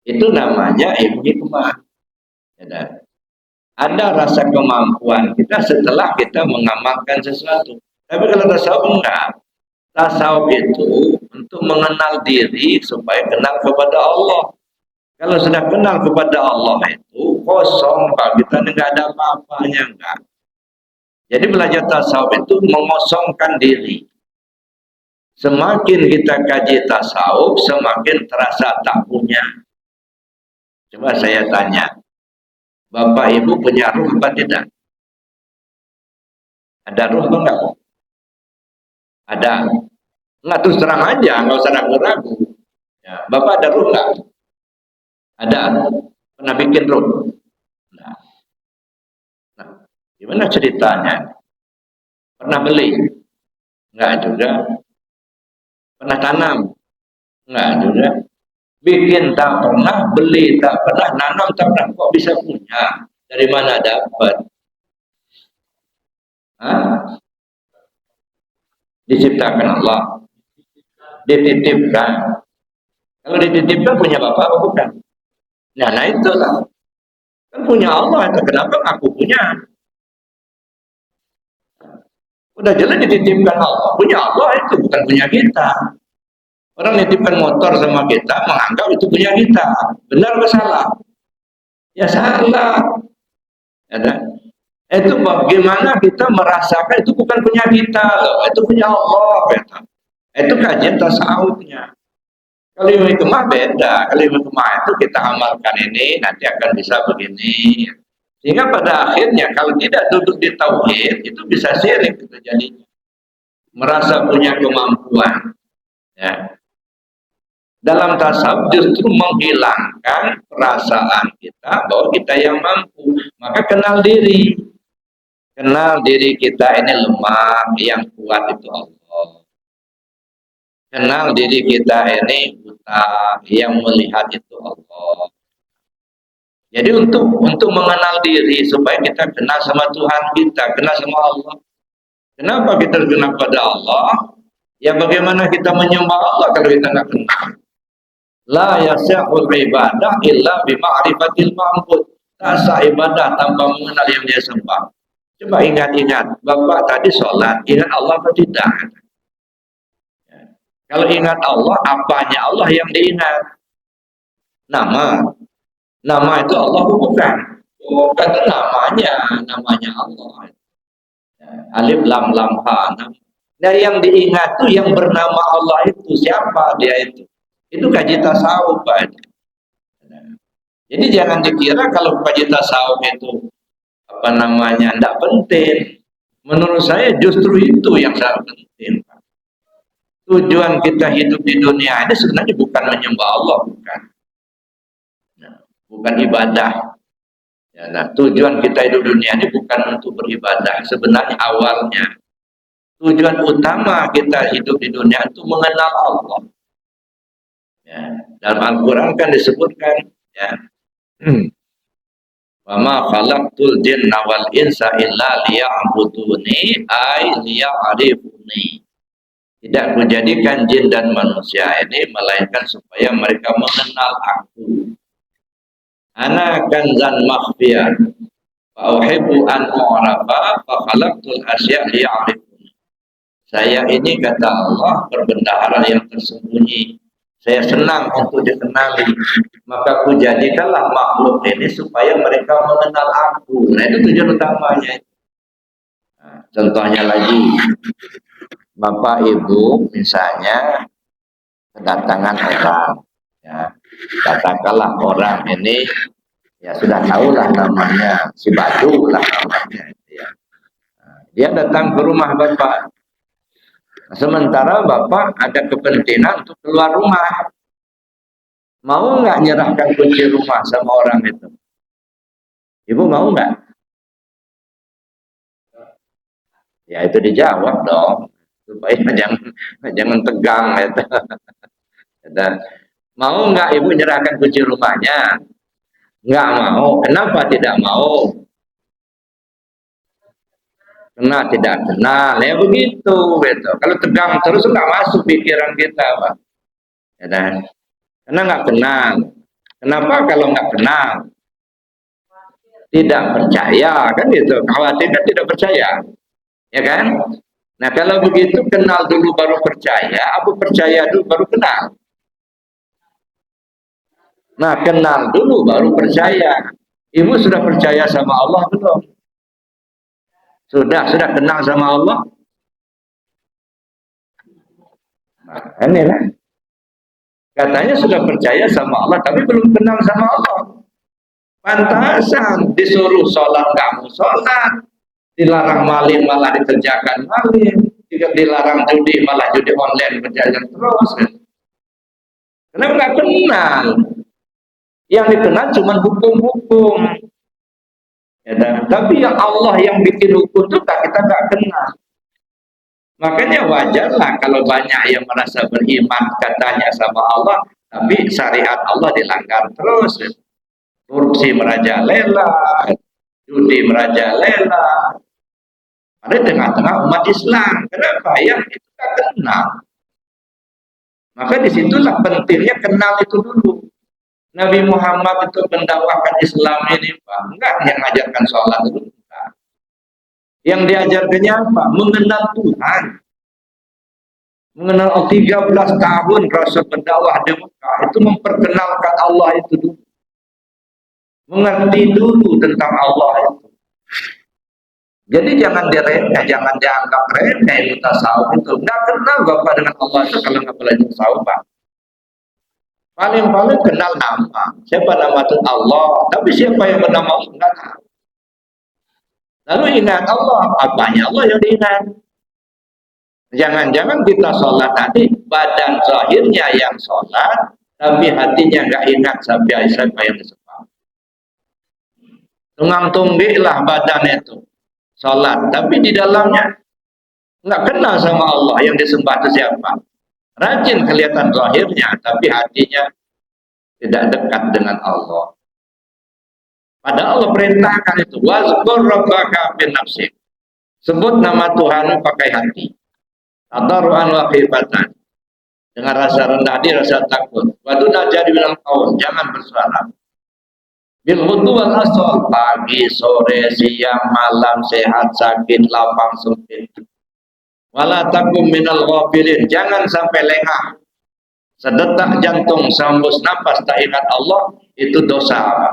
Itu namanya ilmu hikmah. Ya, ada rasa kemampuan kita setelah kita mengamalkan sesuatu. Tapi kalau tasawuf enggak. Tasawuf itu untuk mengenal diri supaya kenal kepada Allah. Kalau sudah kenal kepada Allah itu kosong, Pak. Kita enggak ada apa-apanya, enggak. Jadi belajar tasawuf itu mengosongkan diri. Semakin kita kaji tasawuf, semakin terasa tak punya. Coba saya tanya. Bapak Ibu punya ruh apa tidak? Ada ruh atau enggak? Ada. Enggak, terus terang aja, enggak usah ragu-ragu. Ya, Bapak ada ruh enggak? Ada. Pernah bikin ruh? Nah, gimana ceritanya? Pernah beli? Enggak juga. Pernah tanam? Enggak juga. Bikin tak pernah, beli tak pernah, nanam tak pernah, kok bisa punya? Dari mana dapat? Hah? Diciptakan Allah, dititipkan. Kalau dititipkan punya bapak apa bukan? Nah itulah. Kan punya Allah itu, kenapa aku punya? Udah jelas dititipkan Allah, punya Allah itu bukan punya kita. Orang nitipkan motor sama kita, menganggap itu punya kita. Benar atau salah? Ya salah. Ya, itu bagaimana kita merasakan itu bukan punya kita loh, itu punya Allah. Gitu. Itu kajian tasawufnya. Kalau ilmu hikmah beda. Kalau ilmu hikmah itu kita amalkan ini, nanti akan bisa begini. Sehingga pada akhirnya kalau tidak duduk di tauhid, itu bisa syirik gitu jadinya. Merasa punya kemampuan. Ya. Dalam tasawuf justru menghilangkan perasaan kita bahwa kita yang mampu. Maka kenal diri. Kenal diri kita ini lemah, yang kuat itu Allah. Kenal diri kita ini buta, yang melihat itu Allah. Jadi untuk mengenal diri supaya kita kenal sama Tuhan kita, kenal sama Allah. Kenapa kita kenal pada Allah? Ya bagaimana kita menyembah Allah kalau kita tidak kenal? La yasihul ibadah illa bima'rifatil ma'bud. Tak sah ibadah tanpa mengenal yang dia sembah. Coba ingat-ingat, Bapak tadi sholat, ingat Allah atau tidak? Ya. Kalau ingat Allah, apanya Allah yang diingat? Nama. Nama itu Allah bukan. Bukan itu namanya Allah. Ya. Alif lam lam ha. Nah yang diingat itu yang bernama Allah itu, siapa dia itu? Itu kaji tasawuf, Pak. Jadi jangan dikira kalau kaji tasawuf itu apa namanya tidak penting. Menurut saya justru itu yang sangat penting, Pak. Tujuan kita hidup di dunia ini sebenarnya bukan menyembah Allah, bukan. Nah, bukan ibadah. Ya, nah, tujuan kita hidup di dunia ini bukan untuk beribadah. Sebenarnya awalnya tujuan utama kita hidup di dunia itu mengenal Allah. Ya, dalam Al-Quran kan disebutkan ya, wa ma khalaqtul jinna wal insa illa liya'buduni ay liya'rifuni. Tidak kujadikan jin dan manusia ini melainkan supaya mereka mengenal aku. Ana kanzan makhfiyah fa uhibbu an u'rafa fa khalaqtul asya' liya'rifuni. Saya ini kata Allah berbendahara yang tersembunyi. Saya senang untuk dikenali, maka aku jadikanlah makhluk ini supaya mereka mengenal aku. Nah itu tujuan utamanya. Nah, contohnya lagi, Bapak Ibu misalnya kedatangan orang, ya, katakanlah orang ini ya sudah tahulah namanya si Badu lah namanya, ya. Nah, dia datang ke rumah Bapak. Sementara Bapak ada kepentingan untuk keluar rumah. Mau nggak nyerahkan kunci rumah sama orang itu? Ibu mau nggak? Ya itu dijawab dong, supaya jangan tegang gitu. Dan mau nggak ibu nyerahkan kunci rumahnya? Nggak mau. Kenapa tidak mau? Karena tidak kenal, ya begitu, gitu. Kalau tegang terus nggak masuk pikiran kita, Pak. Ya, dan karena nggak kenal. Kenapa kalau nggak kenal? Tidak percaya, kan gitu. Khawatir kan tidak percaya, ya kan? Nah kalau begitu kenal dulu baru percaya, apa percaya dulu baru kenal? Nah kenal dulu baru percaya. Ibu sudah percaya sama Allah belum? Sudah kenal sama Allah? Nah, ini kan? Katanya sudah percaya sama Allah, tapi belum kenal sama Allah. Pantasan disuruh sholat kamu sholat, dilarang maling malah dikerjakan maling, dilarang judi malah judi online berjalan terus. Karena nggak kenal. Yang dikenal cuma hukum-hukum. Ya, tapi yang Allah yang bikin hukum itu kita nggak kenal. Makanya wajarlah kalau banyak yang merasa beriman katanya sama Allah, tapi syariat Allah dilanggar terus. Korupsi merajalela, judi merajalela. Ada tengah-tengah umat Islam. Kenapa? Yang itu tak kenal. Maka disitulah pentingnya kenal itu dulu. Nabi Muhammad itu mendakwakan Islam ini, Pak. Enggak yang mengajarkan sholat itu. Enggak. Yang diajarkannya apa? Mengenal Tuhan. Mengenal 13 tahun Rasul berdakwah di Mekah itu memperkenalkan Allah itu dulu. Mengerti dulu tentang Allah itu. Jadi jangan diremeh, jangan dianggap remeh ilmu tasawuf itu. Nggak kenal Bapak dengan Allah itu kalau nggak belajar tasawuf, Pak. Paling-paling kenal nama. Siapa nama itu Allah. Tapi siapa yang bernama Allah nggak tahu. Lalu ingat Allah, apanya Allah yang diingat? Jangan-jangan kita sholat tadi badan zahirnya yang sholat, tapi hatinya nggak ingat sampai siapa yang disembah. Tunggang-tunggiklah badan itu sholat, tapi di dalamnya nggak kenal sama Allah yang disembah itu siapa. Rajin kelihatan zahirnya, tapi hatinya tidak dekat dengan Allah. Padahal Allah perintahkan itu, wazkur rabbaka bin nafsik. Sebut nama Tuhan pakai hati. Tadarruan wa khifatan. Dengan rasa rendah diri, rasa takut. Wa duna jadi bilang qaul, jangan bersuara. Bil ghudwi wal asal, pagi, sore, siang, malam, sehat, sakit, lapang, sempit. Wala takum minal ghafilin, jangan sampai lengah. Sedetak jantung, sambus napas tak ingat Allah, itu dosa apa?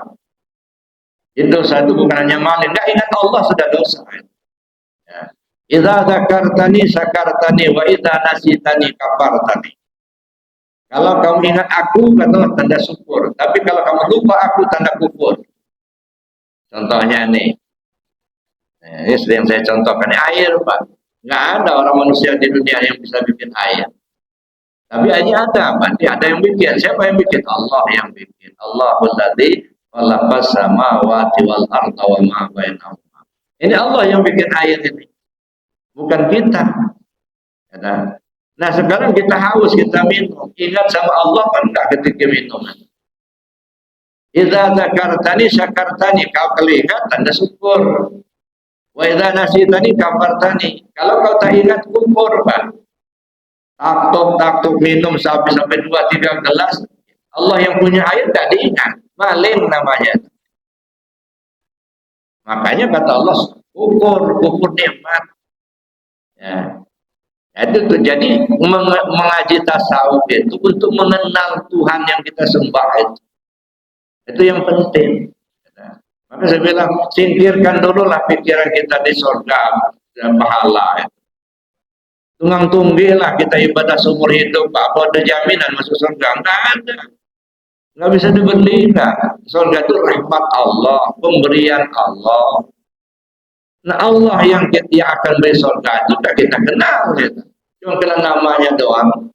Itu dosa itu bukan hanya maling, enggak ingat Allah sudah dosa. Ya. Idza dzakartani sakartani wa idza nasitani kafartani. Kalau kamu ingat aku, kata tanda syukur. Tapi kalau kamu lupa aku, tanda kufur. Contohnya ini. Ini yang saya contohkan. Ini air, Pak. Nggak ada orang manusia di dunia yang bisa bikin air. Tapi airnya ada. Berarti ada yang bikin. Siapa yang bikin? Allah yang bikin. Allahul ladzi khalaqas samawati wal arda wa ma bainahuma. Ini Allah yang bikin air ini. Bukan kita. Nah sekarang kita haus, kita minum. Ingat sama Allah kan enggak ketika minum. Idza dzakartani syakartani, kau kelihat tanda syukur. Wa idza nasitani kafartani. Kalau kau tak ingat kufur, Pak. Taktuk minum sampai 2-3 gelas. Allah yang punya air tak diingat. Maling namanya. Makanya kata Allah, kufur nikmat. Ya. Itu tuh, jadi mengaji tasawuf itu untuk mengenal Tuhan yang kita sembah itu yang penting. Maka saya bilang singkirkan dulu lah pikiran kita di surga, pahala. Tunggang tunggi lah kita ibadah seumur hidup, apa ada jaminan masuk surga? Nggak ada. Nggak bisa dibeli, nggak. Surga itu rahmat Allah, pemberian Allah. Nah Allah yang akan beri surga itu udah kita kenal. Gitu. Cuma kenal namanya doang.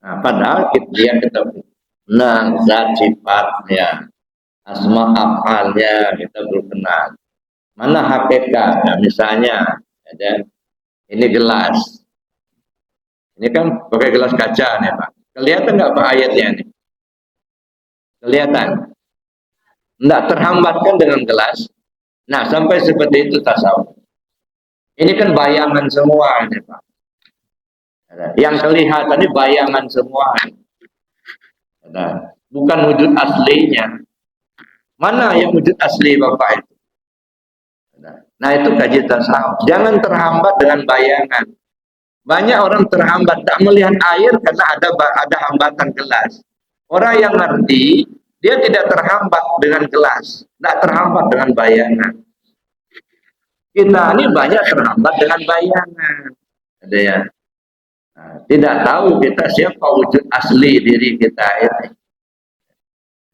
Nah, padahal dia ketemu. Nah, zat sifatnya, asma afalnya kita belum kenal. Mana hakikat? Nah, misalnya, ada ini gelas. Ini kan pakai gelas kaca nih Pak. Kelihatan nggak Pak ayatnya ini? Kelihatan? Nggak terhambatkan dengan gelas. Nah, sampai seperti itu tasawuf. Ini kan bayangan semua ini Pak. Yang kelihatan ini bayangan semua. Nah, bukan wujud aslinya. Mana yang wujud asli Bapak itu? Nah, itu kaji tasawuf. Jangan terhambat dengan bayangan. Banyak orang terhambat tak melihat air karena ada hambatan gelas. Orang yang ngerti, dia tidak terhambat dengan gelas, tidak terhambat dengan bayangan. Kita ini banyak terhambat dengan bayangan. Ada ya. Nah, tidak tahu kita siapa wujud asli diri kita ini.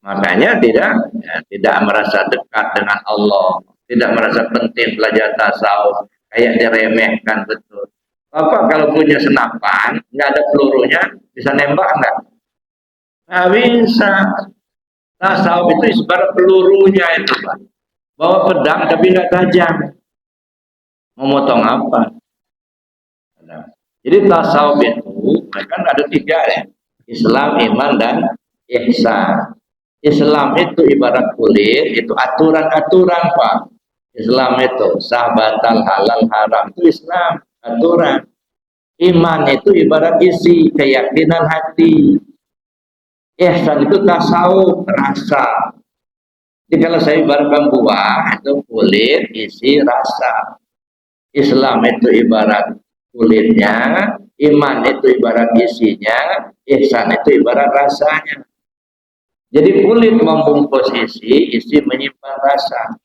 Makanya tidak merasa dekat dengan Allah, tidak merasa penting belajar tasawuf, kayak diremehkan betul. Bapak kalau punya senapan, nggak ada pelurunya, bisa nembak nggak? Nggak bisa. Tasawuf itu ibarat pelurunya itu Pak. Bawa pedang tapi nggak tajam. Mau motong apa? Nah, jadi tasawuf itu kan ada 3 ya. Islam, iman, dan ihsan. Islam itu ibarat kulit, itu aturan-aturan Pak. Islam itu sah, batal, halal, haram, itu Islam, aturan. Iman itu ibarat isi, keyakinan hati. Ihsan itu tasawuf, rasa. Jadi kalau saya ibaratkan buah, itu kulit, isi, rasa. Islam itu ibarat kulitnya, iman itu ibarat isinya, ihsan itu ibarat rasanya. Jadi kulit membungkus isi menyimpan rasa.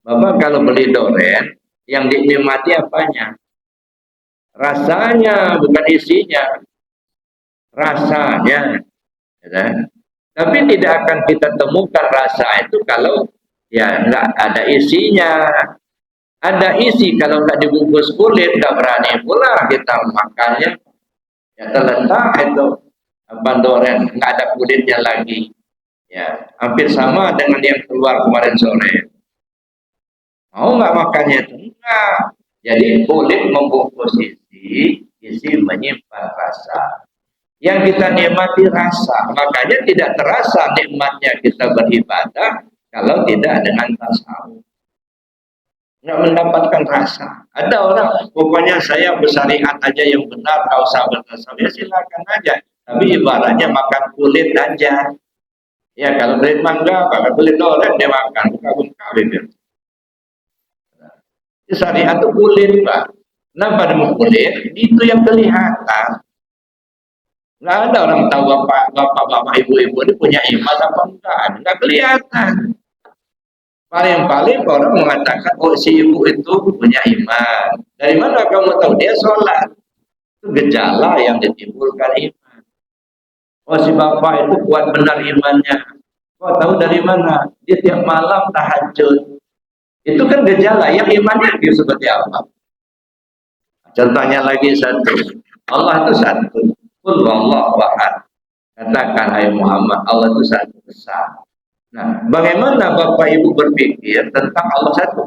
Bapak kalau beli durian, yang dinikmati apanya? Rasanya, bukan isinya. Rasanya. Ya. Tapi tidak akan kita temukan rasa itu kalau ya nggak ada isinya. Ada isi, kalau nggak dibungkus kulit, nggak berani pula kita makannya. Ya terletak itu durian, nggak ada kulitnya lagi. Ya, hampir sama dengan yang keluar kemarin sore. Mau nggak makannya itu? Enggak. Jadi kulit membungkus isi menyimpan rasa. Yang kita nikmati rasa, makanya tidak terasa nikmatnya kita beribadah kalau tidak dengan tasawuf. Nggak mendapatkan rasa. Ada orang, pokoknya saya bersariat aja yang benar, nggak usah bertasawuf. Ya silakan aja. Tapi ibaratnya makan kulit aja. Ya kalau kulit mangga, kalau kulit durian dia makan, buka-buka bibir. Syariat itu kulit Pak. Kenapa ada kulit? Itu yang kelihatan. Nggak ada orang tahu bapak, ibu-ibu ini punya iman apa enggak. Nggak kelihatan. Paling-paling orang mengatakan, oh si ibu itu punya iman. Dari mana kamu tahu? Dia sholat. Itu gejala yang ditimbulkan iman. Oh si bapak itu kuat benar imannya. Kau tahu dari mana? Dia tiap malam tahajud. Itu kan gejala. Yang imannya itu seperti apa? Contohnya lagi satu. Allah itu satu. Qul wallahu ahad. Katakan hai Muhammad, Allah itu satu besar. Nah, bagaimana Bapak Ibu berpikir tentang Allah satu?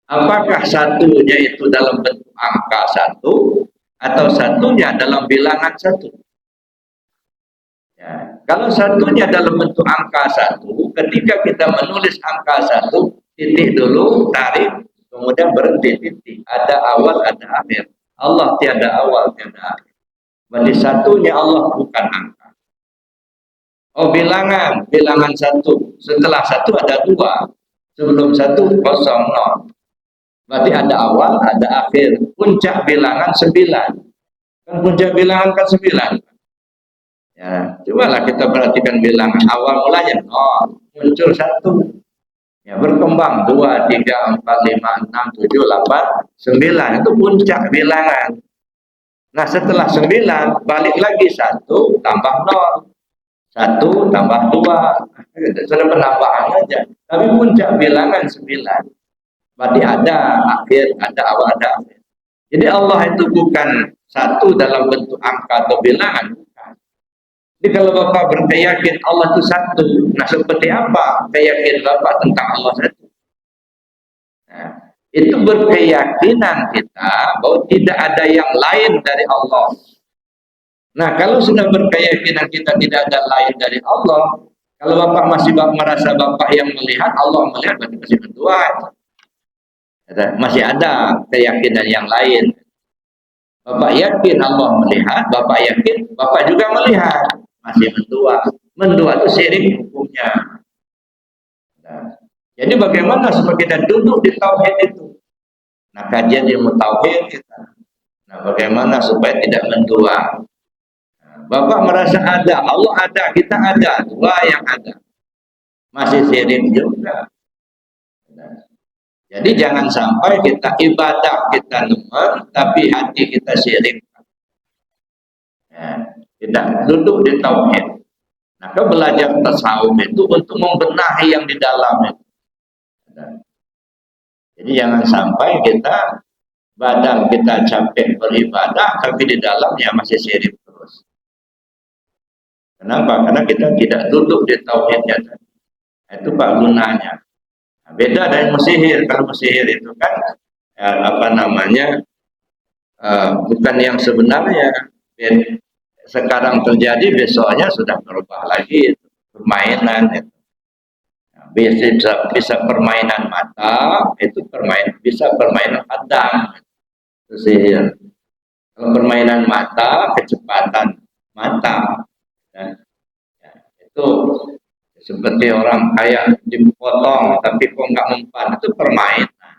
Apakah satunya itu dalam bentuk angka satu atau satunya dalam bilangan satu? Ya, kalau satunya dalam bentuk angka satu, ketika kita menulis angka satu, titik dulu, tarik, kemudian berhenti titik. Ada awal, ada akhir. Allah tiada awal, tiada akhir. Berarti satunya Allah bukan angka. Oh bilangan satu. Setelah satu ada 2. Sebelum 1 0 0. Berarti ada awal, ada akhir. Puncak bilangan 9. Kan puncak bilangan kan 9. Ya, cobalah kita perhatikan bilangan awal mulanya 0, muncul 1. Ya, berkembang 2, 3, 4, 5, 6, 7, 8, 9. Itu puncak bilangan. Nah, setelah 9, balik lagi 1 tambah 0. 1 tambah 2. Sudah penambahan aja. Tapi puncak bilangan 9. Berarti ada akhir, ada awal, ada akhir. Jadi Allah itu bukan satu dalam bentuk angka atau bilangan. Bukan. Jadi kalau Bapak berkeyakin Allah itu satu, nah seperti apa keyakinan Bapak tentang Allah satu? Nah, itu berkeyakinan kita bahwa tidak ada yang lain dari Allah. Nah, kalau sudah berkeyakinan kita tidak ada lain dari Allah, kalau Bapak masih merasa Bapak yang melihat, Allah melihat, berarti masih berdua. Masih ada keyakinan yang lain. Bapak yakin Allah melihat, Bapak yakin Bapak juga melihat, masih mendua. Mendua itu syirik hukumnya. Nah, jadi bagaimana supaya kita duduk di tauhid itu? Nah, kajian ilmu tauhid kita. Nah, bagaimana supaya tidak mendua? Nah, Bapak merasa ada, Allah ada, kita ada, dua yang ada. Masih syirik juga. Nah, jadi jangan sampai kita ibadah kita nomor, tapi hati kita syirik. Ya, tidak duduk di tauhid. Maka belajar tasawuf itu untuk membenahi yang di dalam itu. Jadi jangan sampai kita badan kita capek beribadah, tapi di dalamnya masih syirik terus. Kenapa? Karena kita tidak duduk di tauhidnya. Itu Pak gunanya. Beda dengan mesihir. Kalau mesihir itu kan bukan yang sebenarnya. Sekarang terjadi, besoknya sudah berubah lagi. Permainan itu. Bisa permainan mata, itu bisa permainan hadam. Itu sihir. Kalau permainan mata, kecepatan mata. Itu seperti orang kayak dipotong tapi kok nggak mempan, itu permainan.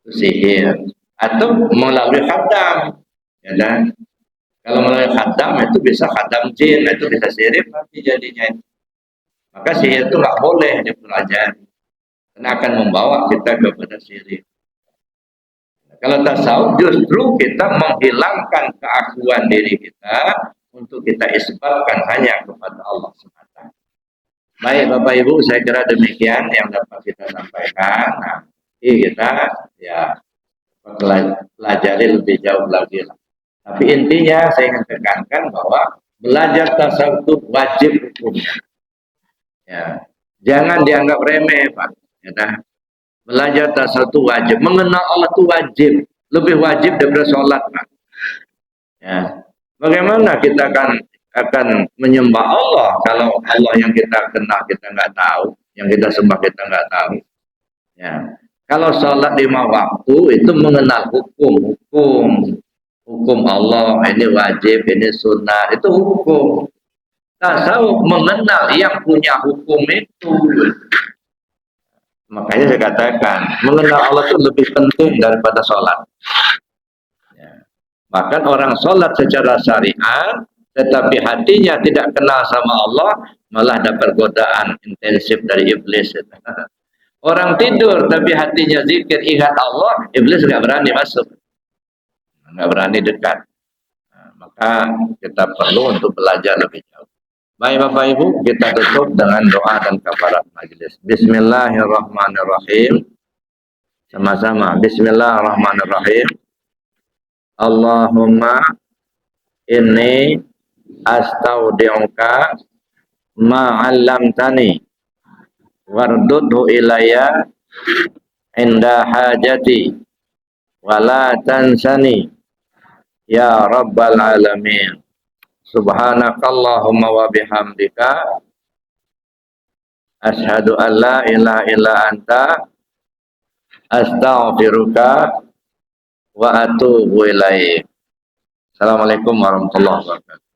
Itu sihir. Atau melalui khadam, ya kan? Kalau melalui khadam itu bisa khadam jin, itu bisa sihir nanti jadinya. Maka sihir itu nggak boleh dipelajari, karena akan membawa kita kepada sihir. Kalau tasawuf justru kita menghilangkan keakuan diri kita untuk kita isbatkan hanya kepada Allah semata. Baik Bapak Ibu, saya kira demikian yang dapat kita sampaikan. Nah, kita ya pelajari lebih jauh lagi lah. Tapi intinya saya ingin tekankan bahwa belajar tasawuf itu wajib hukumnya. Ya, jangan dianggap remeh, Pak. Ya, belajar tasawuf itu wajib. Mengenal Allah itu wajib, lebih wajib daripada sholat, Pak. Ya. Bagaimana kita akan menyembah Allah kalau Allah yang kita kenal kita nggak tahu, yang kita sembah kita nggak tahu. Ya. Kalau sholat 5 waktu itu mengenal hukum Allah, ini wajib, ini sunnah, itu hukum. Tasawuf mengenal yang punya hukum itu. Makanya saya katakan mengenal Allah itu lebih penting daripada sholat. Bahkan orang sholat secara syariat, tetapi hatinya tidak kenal sama Allah, malah dapat godaan intensif dari iblis. Orang tidur, tapi hatinya zikir, ingat Allah, iblis nggak berani masuk. Nggak berani dekat. Nah, maka kita perlu untuk belajar lebih jauh. Baik Bapak Ibu, kita tutup dengan doa dan kafarat majelis. Bismillahirrahmanirrahim. Sama-sama. Bismillahirrahmanirrahim. Allahumma inni astaudi'uka ma 'allamtani wardudhu ilayya inda hajati wala tansani ya rabbal alamin. Subhanakallahumma wa bihamdika asyhadu an la ilaha illa anta astaghfiruka wa atubu ilaik. Assalamualaikum warahmatullahi wabarakatuh.